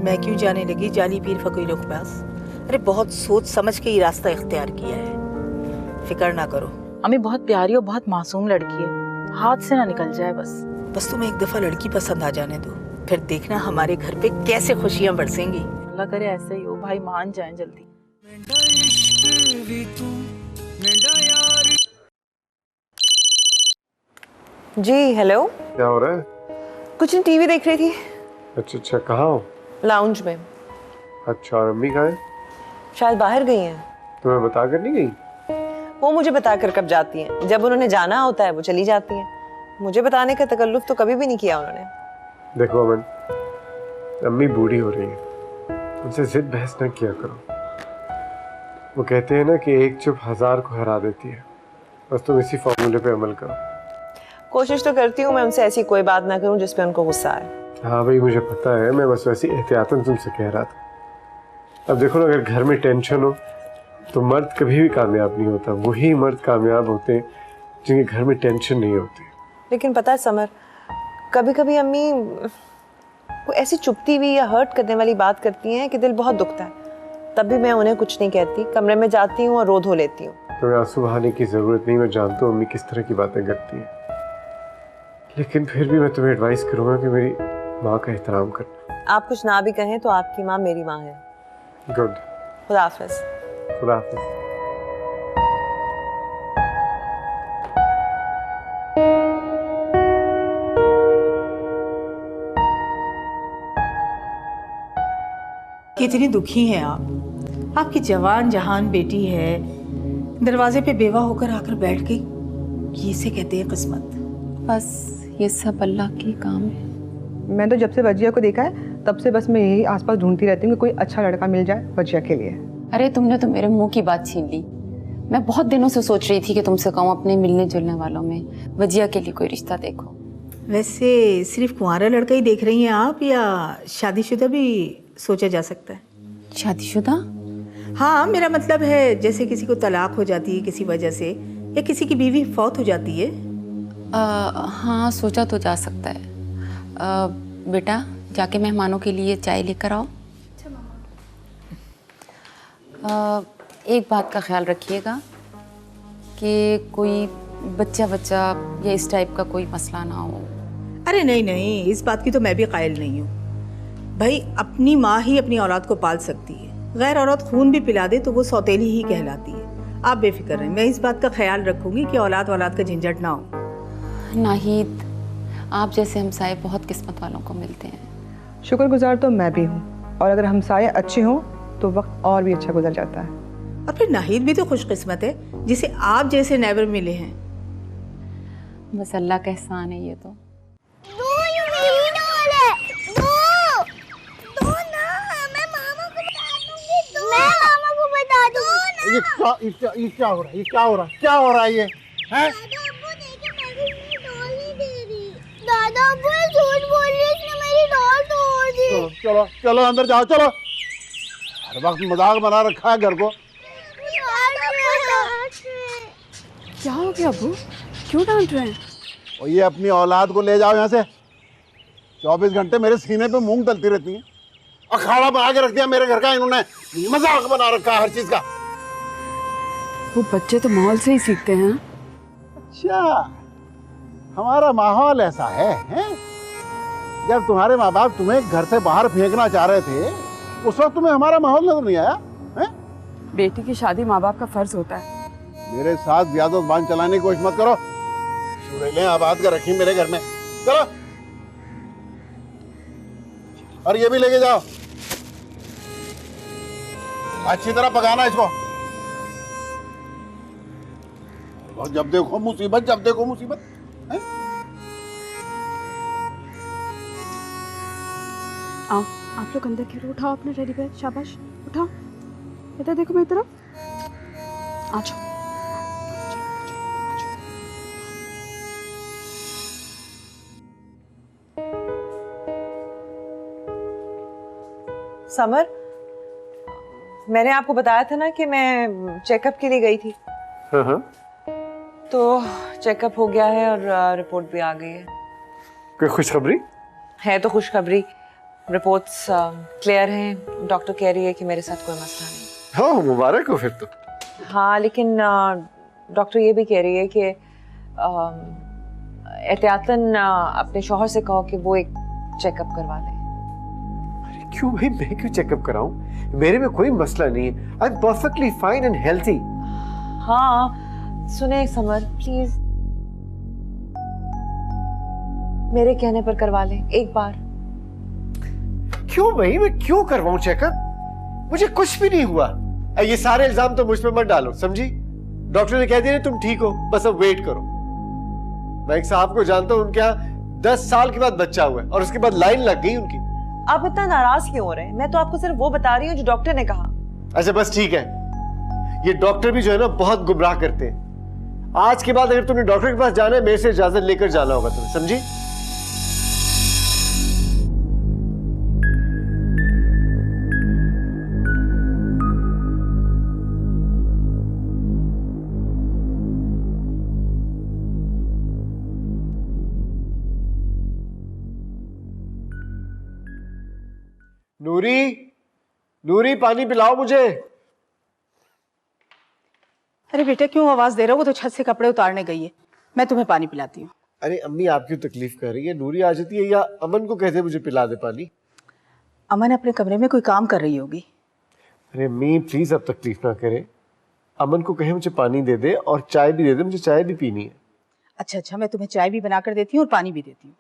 मैं क्यों जाने लगी जाली पीर फकीरों के पास। अरे बहुत सोच समझ के ही रास्ता इख्तियार किया है, फिक्र ना करो। अम्मी बहुत प्यारी और बहुत मासूम लड़की है, हाथ से ना निकल जाए बस तुम्हें एक दफा लड़की पसंद आ जाने दो, फिर देखना हमारे घर पे कैसे खुशियां बरसेंगी। अल्लाह करे ऐसे ही हो, भाई मान जाए जल्दी। जी हेलो। क्या हो रहा है? कुछ नहीं, टीवी देख रही थी। अच्छा, कहाँ हो? लाउंज में। अच्छा, और अम्मी कहाँ है? शायद बाहर गई हैं। तुम्हें बता कर नहीं गई? वो मुझे बताकर कब जाती हैं, जब उन्होंने जाना होता है वो चली जाती हैं। मुझे बताने का तकल्लुफ तो कभी भी नहीं किया उन्होंने। देखो अमन, अम्मी बूढ़ी हो रही है, उनसे जिद बहस न किया करो। वो कहते हैं ना कि एक चुप 1000 को हरा देती है, बस तुम इसी फॉर्मूले पे अमल करो। कोशिश तो करती हूँ मैं उनसे ऐसी कोई बात ना करूँ जिस पे उनको गुस्सा आए। हाँ भाई मुझे पता है, मैं बस वैसी एहतियातन तुमसे कह रहा था। अब देखो ना, अगर घर में टेंशन हो तो मर्द कभी भी कामयाब नहीं होता, वही मर्द कामयाब होते हैं जिनके घर में टेंशन नहीं होती। लेकिन पता है समर, कभी कभी अम्मी वो ऐसी चुपती हुई या हर्ट करने वाली बात करती हैं कि दिल बहुत दुखता है। तब भी मैं उन्हें कुछ नहीं कहती, कमरे में जाती हूँ और रो धो लेती हूँ। तुम्हें आंसू बहाने की जरूरत नहीं, मैं जानता हूँ अम्मी किस तरह की बातें करती है, लेकिन फिर भी मैं तुम्हें एडवाइस करूंगा कि मेरी माँ का एहतराम करना। आप कुछ ना भी कहें तो आपकी माँ मेरी माँ है। गुड। खुदा हाफिज। खुदा हाफिज। कितनी दुखी हैं आप, आपकी जवान जहान बेटी है, दरवाजे पे बेवा होकर आकर बैठ गई। ये से कहते हैं किस्मत। बस ये सब अल्लाह की काम है। मैं तो जब से वजिया को देखा है तब से बस मैं यही आसपास ढूंढती रहती हूँ कि कोई अच्छा लड़का मिल जाए वजिया के लिए। अरे तुमने तो मेरे मुंह की बात छीन ली। मैं बहुत दिनों से सोच रही थी कि तुमसे कहूँ अपने मिलने जुलने वालों में वजिया के लिए कोई रिश्ता देखो। वैसे सिर्फ कुंवारा लड़का ही देख रही हैं आप, या शादीशुदा भी सोचा जा सकता है? शादीशुदा? हाँ, मेरा मतलब है जैसे किसी को तलाक हो जाती है किसी वजह से, या किसी की बीवी फौत हो जाती है। हाँ, सोचा तो जा सकता है। बेटा जाके मेहमानों के लिए चाय लेकर आओ। एक बात का ख्याल रखिएगा कि कोई बच्चा या इस टाइप का कोई मसला ना हो। अरे नहीं नहीं, इस बात की तो मैं भी कायल नहीं हूँ भाई। अपनी माँ ही अपनी औलाद को पाल सकती है, गैर औरत खून भी पिला दे तो वो सौतेली ही कहलाती है। आप बेफिक्र रहें, मैं इस बात का ख्याल रखूंगी कि औलाद का झंझट ना हो। नाहिद, आप जैसे हमसाये बहुत किस्मत वालों को मिलते हैं। शुक्रगुजार तो मैं भी हूँ, और अगर हमसाये अच्छे हों तो वक्त और भी अच्छा गुजर जाता है। और फिर नाहिद भी तो खुशकिस्मत है जिसे आप जैसे नेबर मिले हैं। बस अल्लाह का एहसान है ये तो। ये क्या हो रहा है? क्या हो रहा है ये? हैं? दादा अब्बू झूठ बोल रही है, इसने मेरी डॉल तोड़ दी। चलो अंदर जाओ, चलो। हर वक्त मजाक बना रखा है घर को। क्या हो गया अब्बू, क्यों डांट रहे हैं? और ये अपनी औलाद को ले जाओ यहाँ से। 24 घंटे मेरे सीने पे मूंग तलती रहती हैं। अखाड़ा बना के रख दिया मेरे घर का इन्होंने, मजाक बना रखा है हर चीज का। वो बच्चे तो माहौल से ही सीखते हैं। अच्छा, हमारा माहौल ऐसा है, हैं? जब तुम्हारे माँ बाप तुम्हें घर से बाहर फेंकना चाह रहे थे उस वक्त तुम्हें हमारा माहौल नजर नहीं आया? हैं? बेटी की शादी माँ बाप का फर्ज होता है। मेरे साथ ज्यादा जुबान चलाने की कोशिश मत करो। चुड़ैलें आबाद कर रखी मेरे घर में। चलो, और ये भी लेके जाओ, अच्छी तरह पकाना इसको। और जब देखो मुसीबत, जब देखो मुसीबत। आओ आप लोग अंदर खेलो। उठाओ अपने टेडी बेयर, शाबाश उठाओ। इधर देखो मेरी तरफ। आ जाओ। समर, मैंने आपको बताया था ना कि मैं चेकअप के लिए गई थी। हाँ। तो चेकअप हो गया है और रिपोर्ट भी आ गई है। कोई खुशखबरी है? तो खुशखबरी, रिपोर्ट्स क्लियर हैं। डॉक्टर कह रही है कि मेरे साथ कोई मसला नहीं। हाँ, मुबारक हो फिर तो। हाँ, लेकिन डॉक्टर ये भी कह रही है कि एहतियातन अपने शौहर से कहो कि वो एक चेकअप करवा ले। क्यों भाई, मैं क्यों चेकअप कराऊं? मेरे में कोई मसला नहीं है। I am perfectly fine and healthy. हाँ, सुने समर, प्लीज मेरे कहने पर करवा ले एक बार। क्यों भाई, मैं क्यों करवाऊं चेकअप? मुझे कुछ भी नहीं हुआ। ये सारे इल्जाम तो मुझ पे मत डालो, समझी? डॉक्टर ने कह दिया तुम ठीक हो, बस अब वेट करो। मैं एक साहब को जानता हूं, उनके यहाँ 10 साल के बाद बच्चा हुआ और उसके बाद लाइन लग गई उनकी। आप इतना नाराज क्यों हो रहे हैं? मैं तो आपको सिर्फ वो बता रही हूँ जो डॉक्टर ने कहा। अच्छा बस ठीक है। ये डॉक्टर भी जो है ना बहुत गुमराह करते हैं। आज के बाद अगर तुमने डॉक्टर के पास जाना है, मेरे से इजाजत लेकर जाना होगा तुम्हें, समझी? नूरी, नूरी पानी पिलाओ मुझे। अरे बेटा क्यों आवाज दे रहे हो? वो तो छत से कपड़े उतारने गई है, मैं तुम्हें पानी पिलाती हूँ। अरे अम्मी, आप क्यों तकलीफ कर रही है? नूरी आ जाती है या अमन को कहते मुझे पिला दे पानी। अमन अपने कमरे में कोई काम कर रही होगी। अरे अम्मी प्लीज अब तकलीफ ना करे। अमन को कहे मुझे पानी दे दे और चाय भी दे दे, मुझे चाय भी पीनी है। अच्छा, मैं तुम्हें चाय भी बनाकर देती हूँ और पानी भी देती हूँ।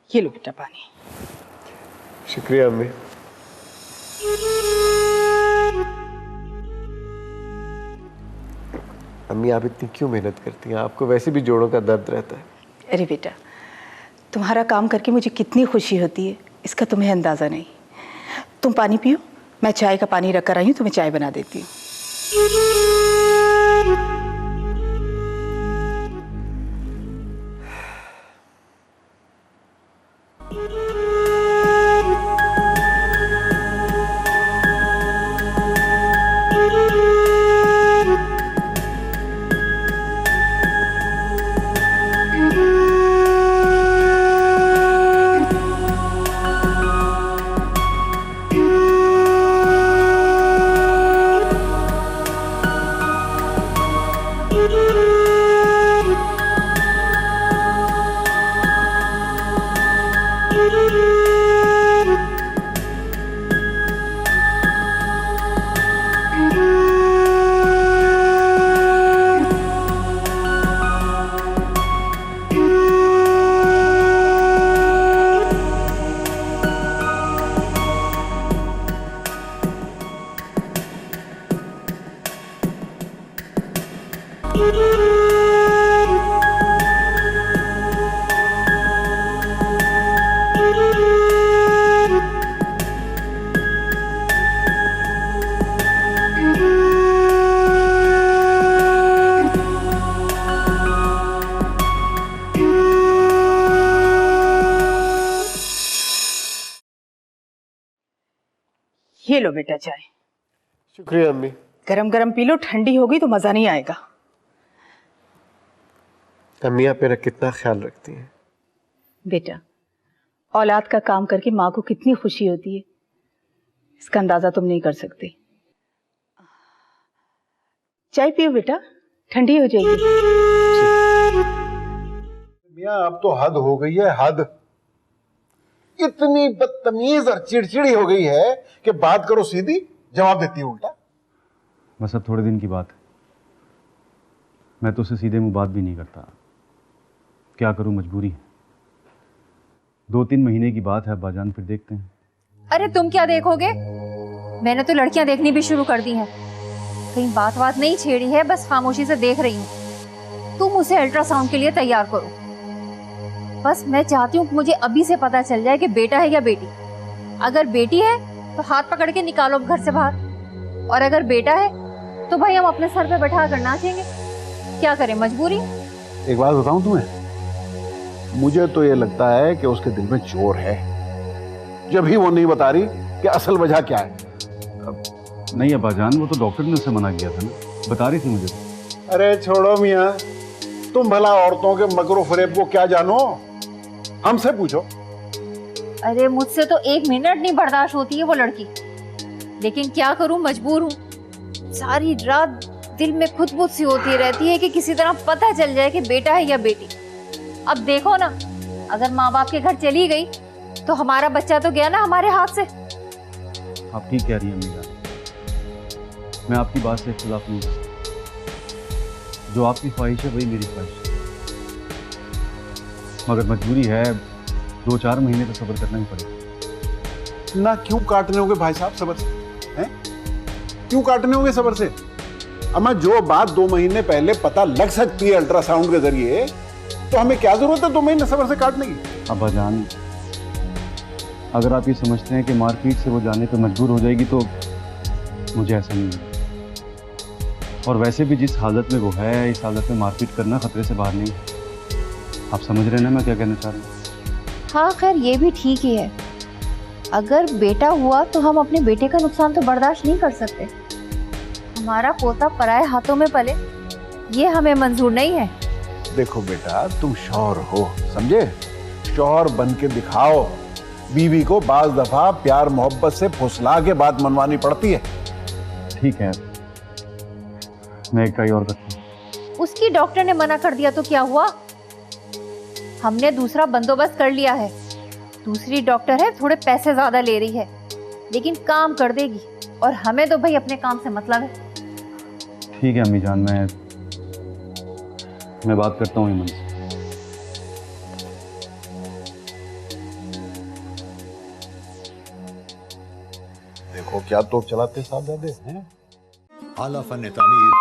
ये लो बेटा पानी। शुक्रिया अम्मी। अम्मी आप इतनी क्यों मेहनत करती हैं? आपको वैसे भी जोड़ों का दर्द रहता है। अरे बेटा, तुम्हारा काम करके मुझे कितनी खुशी होती है इसका तुम्हें अंदाज़ा नहीं। तुम पानी पियो, मैं चाय का पानी रख कर आई हूँ, तुम्हें चाय बना देती हूँ। ये लो बेटा चाय। शुक्रिया अम्मी। गरम गरम पी लो, ठंडी होगी तो मजा नहीं आएगा। अम्मी आप मेरा कितना ख्याल रखती हैं। बेटा, औलाद का काम करके माँ को कितनी खुशी होती है, इसका अंदाजा तुम नहीं कर सकते। चाय पियो बेटा, ठंडी हो जाएगी। मियाँ अब तो हद हो गई है, हद। इतनी बदतमीज और चिड़चिड़ी हो गई है कि बात करो सीधी, जवाब देती है उल्टा। बस अब थोड़े दिन की बात है, मैं तो उससे सीधे मुंह बात भी नहीं करता। क्या करूं, मजबूरी है। 2-3 महीने की बात है अब्बाजान, फिर देखते हैं। अरे तुम क्या देखोगे, मैंने तो लड़कियां देखनी भी शुरू कर दी हैं। कहीं बात नहीं छेड़ी है, बस खामोशी से देख रही हूँ। तुम उसे अल्ट्रासाउंड के लिए तैयार करो। बस मैं चाहती हूँ कि मुझे अभी से पता चल जाए कि बेटा है या बेटी। अगर बेटी है तो हाथ पकड़ के निकालो घर से बाहर, और अगर बेटा है तो भाई हम अपने सर पे बैठा कर नाचेंगे। क्या करें, मजबूरी। एक बात बताऊं तुम्हें, मुझे तो ये लगता है कि उसके दिल में चोर है, जब ही वो नहीं बता रही कि असल वजह क्या है। नहीं अब्बाजान, वो तो डॉक्टर ने उसे मना किया था ना, बता रही थी मुझे। अरे छोड़ो मियाँ, तुम भला औरतों के मकरो फरेब को क्या जानो, हमसे पूछो। अरे मुझसे तो 1 मिनट नहीं बर्दाश्त होती है वो लड़की, लेकिन क्या करूं, मजबूर हूं। सारी रात दिल में खुद सी होती रहती है कि किसी तरह पता चल जाए कि बेटा है या बेटी। अब देखो ना, अगर माँ बाप के घर चली गई तो हमारा बच्चा तो गया ना हमारे हाथ से। आप ठीक कह रही हैं अम्मी जान, मैं आपकी बात से इख्तिलाफ नहीं कर सकता। जो आपकी ख्वाहिश है वही मेरी ख्वाहिश है, मगर मजबूरी है, 2-4 महीने तो सब्र करना ही पड़ेगा। ना क्यों काटने होंगे भाई साहब सब्र से, हैं? क्यों काटने होंगे सब्र से? अम्मा जो बात 2 महीने पहले पता लग सकती है अल्ट्रासाउंड के जरिए, तो हमें क्या जरूरत है 2 महीने सब्र से काटने की? अब्बाजान, अगर आप ये समझते हैं कि मारपीट से वो जाने पर मजबूर हो जाएगी तो मुझे ऐसा नहीं है। और वैसे भी जिस हालत में वो है, इस हालत में मारपीट करना खतरे से बाहर नहीं। आप समझ रहे हैं ना मैं क्या कहना चाह रहा हूँ? हाँ खैर ये भी ठीक ही है। अगर बेटा हुआ तो हम अपने बेटे का नुकसान तो बर्दाश्त नहीं कर सकते। हमारा पोता पराये हाथों में पले, ये हमें मंजूर नहीं है। देखो बेटा, तुम शौहर हो, समझे? शौहर बन के दिखाओ। बीवी को बाज दफा प्यार मोहब्बत से फुसला के बात मनवानी पड़ती है। ठीक है, मैं एक ट्राई और करता हूँ। उसकी डॉक्टर ने मना कर दिया तो क्या हुआ? हमने दूसरा बंदोबस्त कर लिया है। दूसरी डॉक्टर है, थोड़े पैसे ज्यादा ले रही है, लेकिन काम कर देगी। और हमें तो भाई अपने काम से मतलब है। ठीक है अम्मी जान, मैं बात करता हूँ ईमान से। देखो क्या तोप चलाते साहबजादे हैं। आला फन तामीर,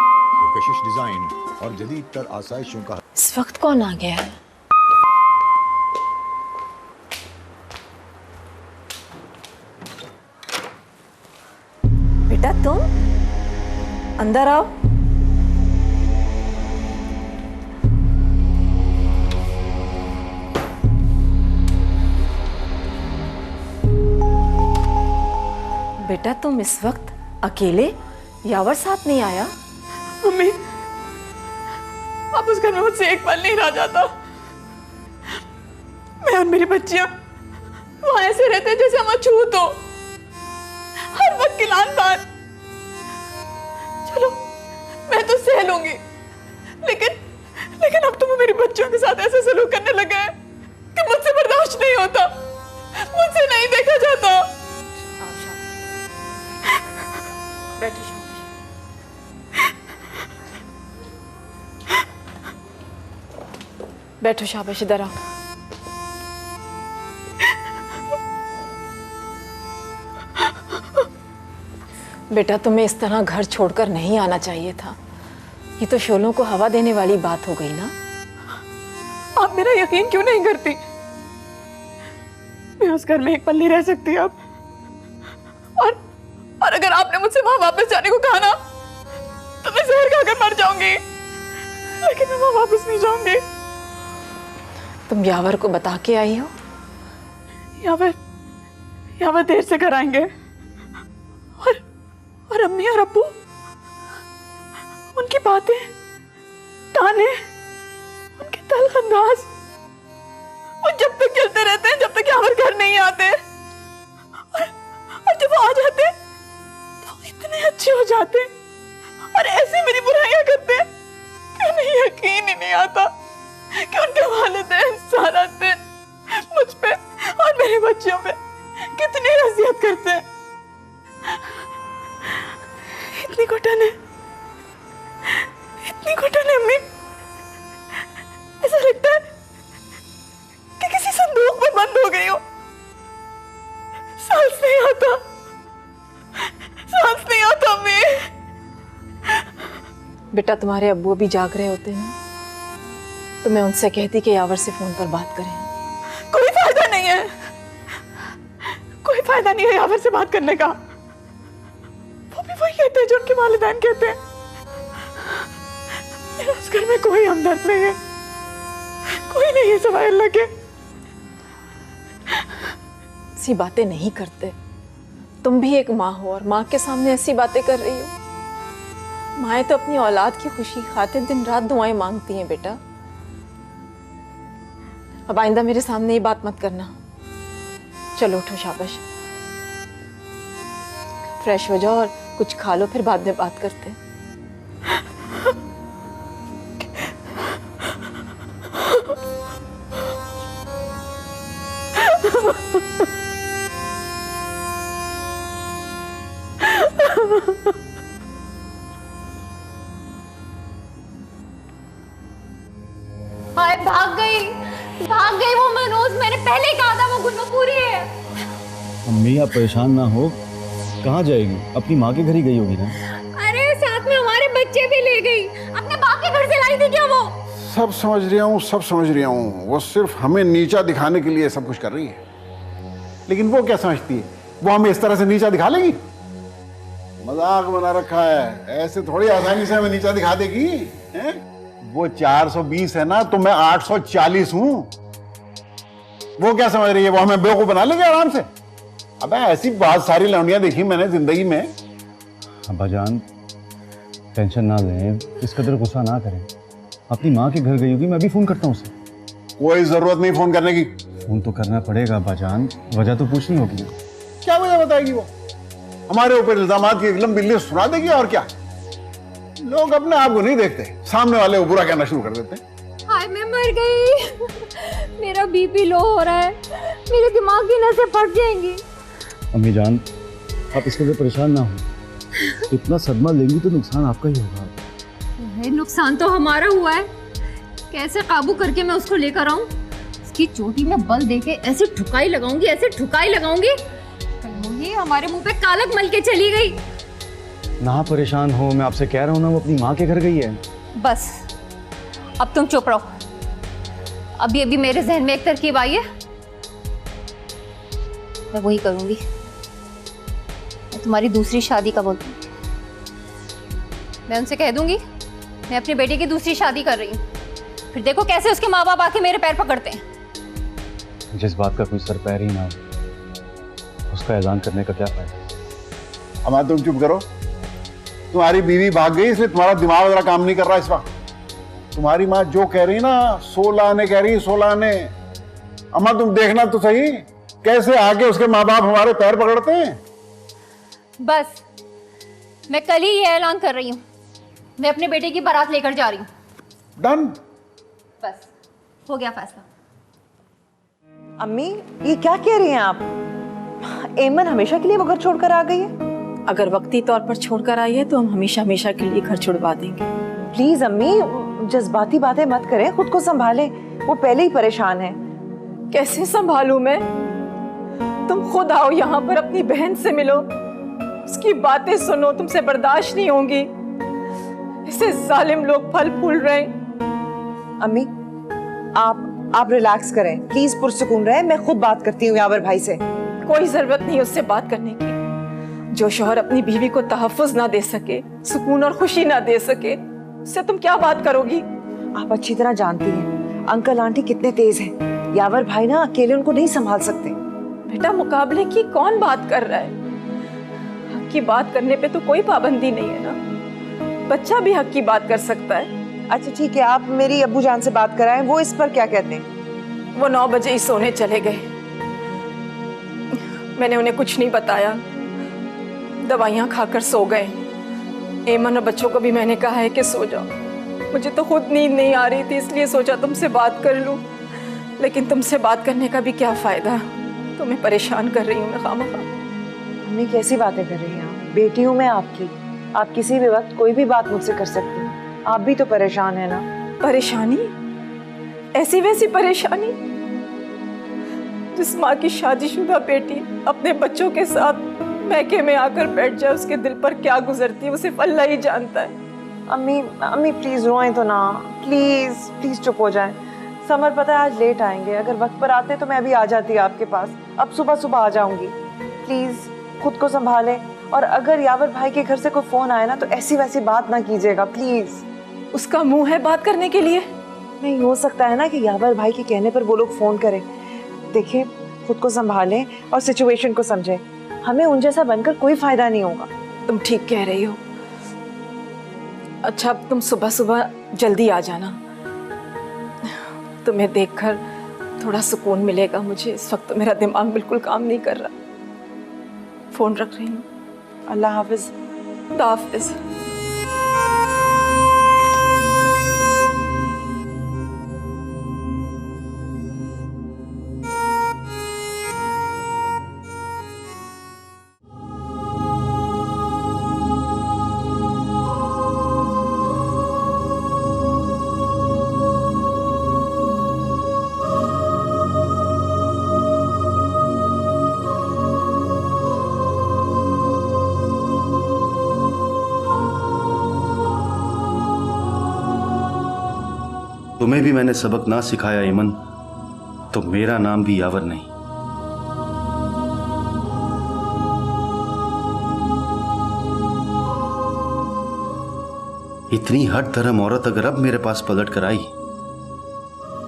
कशिश डिजाइन और जदीद तर आसाइशों का। इस वक्त कौन आ गया है? बेटा तुम अंदर आओ। बेटा तुम इस वक्त अकेले, यावर साथ नहीं आया? मम्मी, आप उस घर में मुझसे एक पल नहीं रह जाता। मैं और मेरी बच्चियां वहां ऐसे रहते जैसे हम अछूत हो, हर वक्त किलानदार। चलो मैं तो सह लूंगी, लेकिन अब तो मेरी बच्चियों के साथ ऐसे सलूक करने लगा है कि मुझसे बर्दाश्त नहीं होता, मुझसे नहीं देखा जाता। बैठो बैठो शाबाश, इधर आओ। बेटा तुम्हें इस तरह घर छोड़कर नहीं आना चाहिए था। ये तो शोलों को हवा देने वाली बात हो गई ना। आप मेरा यकीन क्यों नहीं करती? मैं उस घर में एक पल नहीं रह सकती अब। और अगर आपने मुझसे वहां वापस जाने को कहा ना, तो मैं जहर खाकर मर जाऊंगी, लेकिन मैं वहां वापस नहीं जाऊंगी। तुम यावर को बता के आई हो? यावर देर से घर आएंगे, और अम्मी और अब्बू, उनकी बातें, ताने, उनके तल्ख अंदाज, वो जब तक चलते रहते हैं जब तक यावर घर नहीं आते, और जब वो आ जाते तो इतने अच्छे हो जाते और ऐसे मेरी बुराइयां करते कि उन्हें यकीन ही नहीं आता कि उनके वालिदैन सारा दिन मुझ पे और मेरे बच्चों पे कितनी अजियत करते हैं। इतनी घुटन है, इतनी घुटन है अम्मी, ऐसा लगता है कि किसी संदूक में बंद हो गई हो। सांस नहीं आता, सांस नहीं आता अम्मी। बेटा तुम्हारे अब्बू अभी जाग रहे होते हैं तो मैं उनसे कहती कि यावर से फोन पर बात करें। कोई फायदा नहीं है, कोई फायदा नहीं है यावर से बात करने का। वो भी वही कहते हैं जो उनके वालिदैन कहते हैं। मेरा उस घर में कोई हमदर्द नहीं है, कोई नहीं है सिवाय अल्लाह के। ऐसी बातें नहीं करते। तुम भी एक माँ हो और माँ के सामने ऐसी बातें कर रही हो। माएँ तो अपनी औलाद की खुशी खातिर दिन रात दुआएं मांगती हैं बेटा। अब आइंदा मेरे सामने ये बात मत करना। चलो उठो, शाबाश, फ्रेश हो जाओ और कुछ खा लो, फिर बाद में बात करते हैं। हाय भाग गई वो मनोज। मैंने पहले ही कहा था वो गुन्नोपुरी है। अम्मी आप परेशान ना हो, कहाँ जाएगी? अपनी माँ के घर ही गई होगी ना। अरे साथ में हमारे बच्चे भी ले गई, अपने बाप के घर से लाई थी क्या वो? सब समझ रहा हूँ, सब समझ रहा हूँ। वो सिर्फ हमें नीचा दिखाने के लिए सब कुछ कर रही है। लेकिन वो क्या समझती है, वो हमें इस तरह से नीचा दिखा लेगी? मजाक बना रखा है, ऐसे थोड़ी आसानी से हमें नीचा दिखा देगी हैं? वो 420 है ना, तो मैं 840 हूं। वो क्या समझ रही है, वो हमें बेवकूफ बना लेगी आराम से? अबे ऐसी बहुत सारी लौंडियां देखी मैंने जिंदगी में। अब्बाजान टेंशन ना लें, इस कदर गुस्सा ना करें। अपनी माँ के घर गई होगी, मैं भी फोन करता हूँ उसे। कोई जरूरत नहीं फोन करने की। फोन तो करना पड़ेगा अब्बाजान, वजह तो पूछनी होगी। क्या वजह बताएगी वो? हमारे ऊपर इल्जामात की एक लंबी लिस्ट सुना देगी और क्या। लोग अपने आप को नहीं देखते, सामने वाले को बुरा कहना शुरू कर देते हैं। हाय मैं मर गई, मेरा बीपी लो हो रहा है, मेरे दिमाग की नसें फट जाएंगी। अम्मी जान आप इसके लिए परेशान ना हो, इतना सदमा लेंगी तो नुकसान आपका ही होगा। नुकसान तो हमारा हुआ है, कैसे काबू करके मैं उसको लेकर आऊं? इसकी चोटी में बल देके ऐसे ठुकाई लगाऊंगी, ऐसे ठुकाई लगाऊंगी, कहोगी हमारे मुंह पे कालक मल के चली गई। ना परेशान हो, मैं आपसे कह रहा हूँ ना, वो अपनी माँ के घर गई है। बस अब तुम चुप रहो। अभी मेरे जहन में एक तरकीब आई है, मैं वही करूंगी। मैं तुम्हारी दूसरी शादी का बोलती हूँ। मैं उनसे कह दूंगी मैं अपनी बेटी की दूसरी शादी कर रही हूँ, फिर देखो कैसे उसके माँ बाप आके मेरे पैर पकड़ते हैं। जिस बात का कोई सर पैर ही ना हो, उसका ऐलान करने का क्या फायदा? अम्मा तुम चुप करो। तुम्हारी बीवी भाग गई इसलिए तुम्हारा दिमाग जरा काम नहीं कर रहा इस वक्त। तुम्हारी माँ जो कह रही ना, 16 आने कह रही, 16 आने। अम्मा तुम देखना तो सही कैसे आगे उसके माँ बाप हमारे पैर पकड़ते हैं। बस मैं कल ही ये ऐलान कर रही हूँ, मैं अपने बेटे की बारात लेकर जा रही हूँ। डन, बस हो गया फैसला। अम्मी ये क्या कह रही हैं आप? एमन हमेशा के लिए वो घर छोड़कर आ गई है? अगर वक्ती तौर पर छोड़कर आई है तो हम हमेशा हमेशा के लिए घर छुड़वा देंगे। प्लीज अम्मी जज्बाती बातें मत करें, खुद को संभालें, वो पहले ही परेशान है। कैसे संभालूं मैं? तुम खुद आओ यहाँ पर, अपनी बहन से मिलो, उसकी बातें सुनो, तुमसे बर्दाश्त नहीं होंगी। ऐसे जालिम लोग फल फूल रहे। अम्मी आप रिलैक्स करें प्लीज, पुरसुकून रहे। मैं खुद बात करती हूँ यावर भाई से। कोई जरूरत नहीं उससे बात करने की। जो शौहर अपनी बीवी को तहफ्फुज ना दे सके, सुकून और खुशी ना दे सके, उससे तुम क्या बात करोगी? आप अच्छी तरह जानती हैं अंकल आंटी कितने तेज हैं। यावर भाई ना अकेले उनको नहीं संभाल सकते। बेटा मुकाबले की कौन बात कर रहा है? हक की बात करने पे तो कोई पाबंदी नहीं है ना, बच्चा भी हक की बात कर सकता है। अच्छा ठीक है, आप मेरी अब्बू जान से बात कराएं, वो इस पर क्या कहते हैं? वो 9 बजे ही सोने चले गए। मैंने उन्हें कुछ नहीं बताया, दवाइयाँ खाकर सो गए। एमन और बच्चों को भी मैंने कहा है कि सो जाओ। मुझे तो खुद नींद नहीं आ रही थी, इसलिए सोचा तुमसे बात कर लूं। लेकिन तुमसे बात करने का भी क्या फायदा, तुम्हें परेशान कर रही हूँ मैं खामखा। मम्मी कैसी बातें कर रही हैं आप? बेटी हूँ मैं आपकी, आप किसी भी वक्त कोई भी बात मुझसे कर सकती हैं। आप भी तो परेशान है ना? परेशानी? ऐसी वैसी परेशानी? जिस माँ की शादीशुदा बेटी अपने बच्चों के साथ मैके में आकर बैठ जाए, उसके दिल पर क्या गुजरती है वो सिर्फ अल्लाह ही जानता है। अम्मी प्लीज रोएं तो ना, प्लीज चुप हो जाएं। समर पता है आज लेट आएंगे, अगर वक्त पर आते तो मैं भी आ जाती आपके पास। अब सुबह आ जाऊंगी। प्लीज खुद को संभालें, और अगर यावर भाई के घर से कोई फोन आए ना तो ऐसी वैसी बात ना कीजिएगा प्लीज। उसका मुंह है बात करने के लिए? नहीं हो सकता है ना कि यावर भाई के कहने पर वो लोग फोन करें। देखिए खुद को संभालें और सिचुएशन को समझें, हमें उन जैसा बनकर कोई फायदा नहीं होगा। तुम ठीक कह रही हो। अच्छा तुम सुबह जल्दी आ जाना, तुम्हें देखकर थोड़ा सुकून मिलेगा मुझे। इस वक्त मेरा दिमाग बिल्कुल काम नहीं कर रहा। फोन रख रही हूँ। अल्लाह हाफिज। हाफिज। तुम्हें भी मैंने सबक ना सिखाया ईमन, तो मेरा नाम भी यावर नहीं। इतनी हट धर्म औरत अगर अब मेरे पास पलट कर आई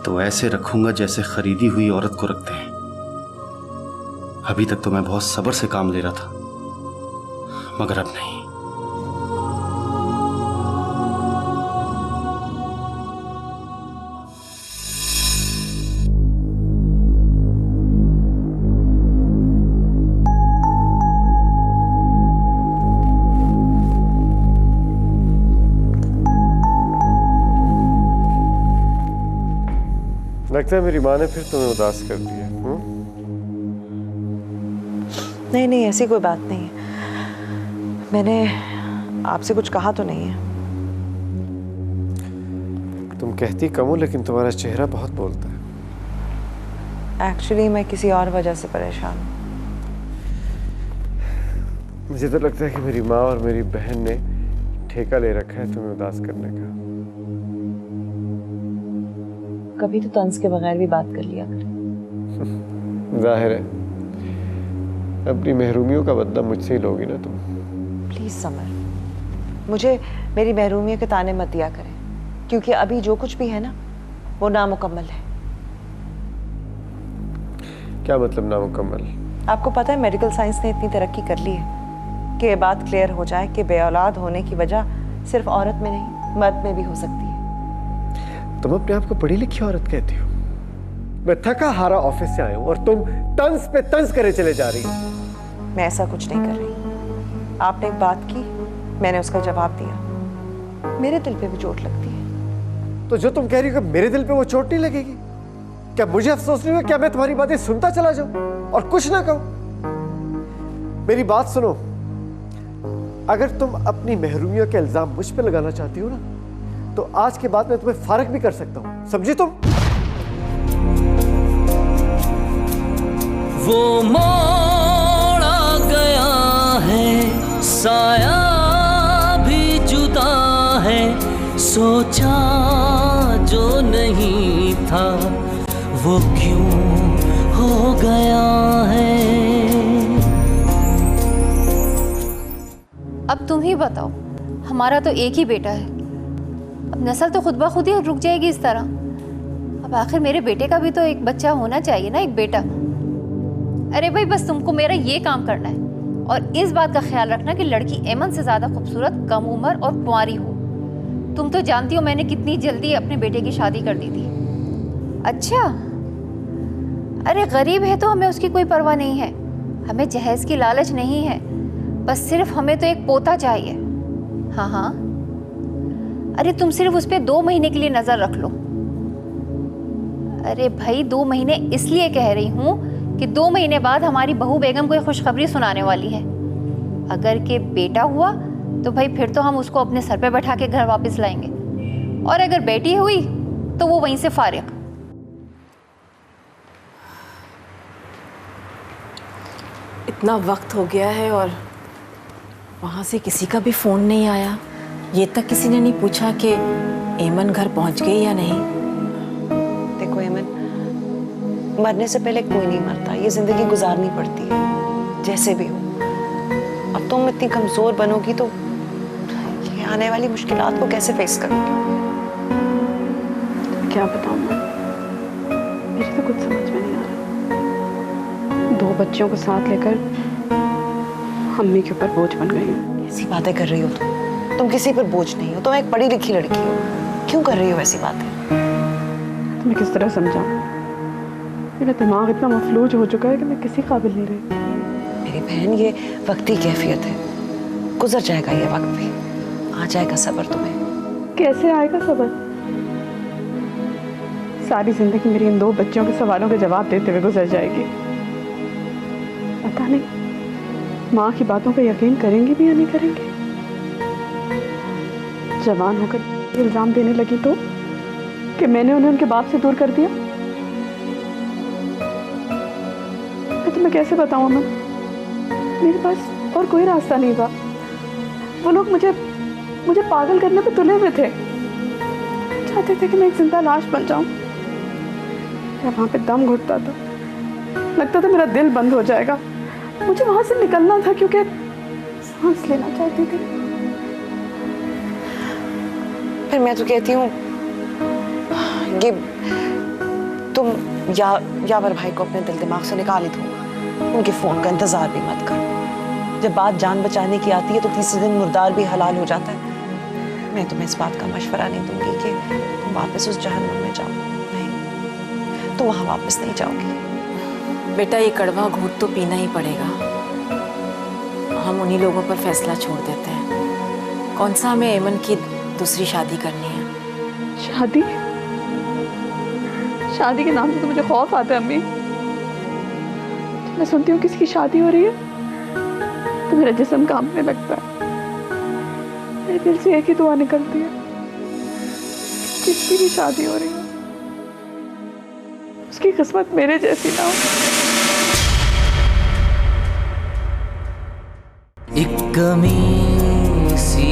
तो ऐसे रखूंगा जैसे खरीदी हुई औरत को रखते हैं। अभी तक तो मैं बहुत सब्र से काम ले रहा था, मगर अब नहीं। लगता है मेरी माँ ने फिर तुम्हें उदास कर दिया। नहीं ऐसी कोई बात नहीं है। मैंने आपसे कुछ कहा तो नहीं है। तुम कहती कम हो लेकिन तुम्हारा चेहरा बहुत बोलता है। एक्चुअली मैं किसी और वजह से परेशान हूँ। मुझे तो लगता है कि मेरी माँ और मेरी बहन ने ठेका ले रखा है तुम्हें उदास करने का। कभी तो तंज के बगैर भी बात कर लिया करें। जाहिर है अपनी महरूमियों का बदला मुझसे ही लोगी ना तुम। प्लीज समर, मुझे मेरी महरूमियों के ताने मत दिया करें, क्योंकि अभी जो कुछ भी है ना वो नामुकम्मल है। क्या मतलब नामुकम्मल? आपको पता है मेडिकल साइंस ने इतनी तरक्की कर ली है कि ये बात क्लियर हो जाए कि बेऔलाद होने की वजह सिर्फ औरत में नहीं मर्द में भी हो सकती है। तुम अपने आप को पढ़ी लिखी औरत कहती हो। मैं थका हारा ऑफिस से आया हूं और तुम तंज पे तंज करे चले जा रही हो। मैं ऐसा कुछ नहीं कर रही। आपने एक बात की, मैंने उसका जवाब दिया। मेरे दिल पे भी चोट लगती है। तो जो तुम कह रही हो कि मेरे दिल पे वो चोट नहीं लगेगी, क्या मुझे अफसोस नहीं हुआ? क्या मैं तुम्हारी बातें सुनता चला जाऊं और कुछ ना कहूं? मेरी बात सुनो, अगर तुम अपनी महरूमियों के इल्जाम मुझ पे लगाना चाहती हो ना, तो आज के बाद मैं तुम्हें फारग भी कर सकता हूं, समझी तुम? वो मोड़ा गया है, साया भी जुदा है, सोचा जो नहीं था वो क्यों हो गया है। अब तुम ही बताओ, हमारा तो एक ही बेटा है, अब नस्ल तो खुद ब खुद ही रुक जाएगी इस तरह। अब आखिर मेरे बेटे का भी तो एक बच्चा होना चाहिए ना, एक बेटा। अरे भाई बस तुमको मेरा ये काम करना है, और इस बात का ख्याल रखना कि लड़की एमन से ज्यादा खूबसूरत, कम उम्र और कुंवारी हो। तुम तो जानती हो मैंने कितनी जल्दी अपने बेटे की शादी कर दी थी। अच्छा, अरे गरीब है तो हमें उसकी कोई परवाह नहीं है, हमें जहेज की लालच नहीं है, बस सिर्फ हमें तो एक पोता चाहिए। हाँ हाँ, अरे तुम सिर्फ उस पर 2 महीने के लिए नजर रख लो। अरे भाई 2 महीने इसलिए कह रही हूँ कि 2 महीने बाद हमारी बहू बेगम कोई खुशखबरी सुनाने वाली है। अगर के बेटा हुआ तो भाई फिर तो हम उसको अपने सर पे बैठा के घर वापस लाएंगे, और अगर बेटी हुई तो वो वहीं से फारिग। इतना वक्त हो गया है और वहाँ से किसी का भी फ़ोन नहीं आया। ये तक किसी ने नहीं पूछा कि एमन घर पहुँच गई या नहीं। देखो एमन, मरने से पहले कोई नहीं मरता, ये जिंदगी गुजारनी पड़ती है जैसे भी हो। अब तुम इतनी कमजोर बनोगी तो ये आने वाली मुश्किलात को कैसे फेस करोगी? क्या बताऊं मैं, मेरी तो कुछ समझ में नहीं आ रहा। 2 बच्चों को साथ लेकर अम्मी के ऊपर बोझ बन गई हूँ। ऐसी बातें कर रही हो तुम किसी पर बोझ नहीं हो, तुम एक पढ़ी लिखी लड़की हो, क्यों कर रही हो ऐसी बातें? तो मैं किस तरह समझाऊं? मेरा दिमाग इतना मफलूज हो चुका है कि मैं किसी काबिल नहीं रही। मेरी बहन, ये वक्ती कैफियत है, गुजर जाएगा ये वक्त भी, आ जाएगा सब्र तुम्हें। कैसे आएगा सब्र? सारी जिंदगी मेरी इन 2 बच्चों के सवालों के जवाब देते हुए गुजर जाएगी। पता नहीं माँ की बातों पर यकीन करेंगी भी या नहीं करेंगी। जवान होकर इल्जाम देने लगी तो कि मैंने उन्हें उनके बाप से दूर कर दिया। मैं तुम्हें कैसे बताऊं अमन, मेरे पास और कोई रास्ता नहीं था। वो लोग मुझे पागल करने पे तुले हुए थे, चाहते थे कि मैं एक जिंदा लाश बन जाऊं। वहां पे दम घुटता था, लगता था मेरा दिल बंद हो जाएगा। मुझे वहां से निकलना था क्योंकि सांस लेना चाहती थी। फिर मैं तो कहती हूँ ये तुम यावर भाई को अपने दिल दिमाग से निकाल ही दो, उनके फोन का इंतजार भी मत करो। जब बात जान बचाने की आती है तो तीसरे दिन मुर्दार भी हलाल हो जाता है। मैं तुम्हें इस बात का मशवरा नहीं दूंगी कि तुम वापस उस जहन्नुम में जाओ, नहीं, तुम वहां वापस नहीं जाओगी। बेटा ये कड़वा घूंट तो पीना ही पड़ेगा। हम उन्हीं लोगों पर फैसला छोड़ देते हैं। कौन सा हमें एमन की दूसरी शादी करनी है? शादी के नाम से तो मुझे खौफ आता है अम्मी। मैं सुनती हूँ किसकी शादी हो रही है तो मेरा जिस्म कांपने लगता है। मेरे दिल से एक ही दुआ निकलती है, जिसकी भी शादी हो रही है उसकी किस्मत मेरे जैसी ना हो। एक कमी सी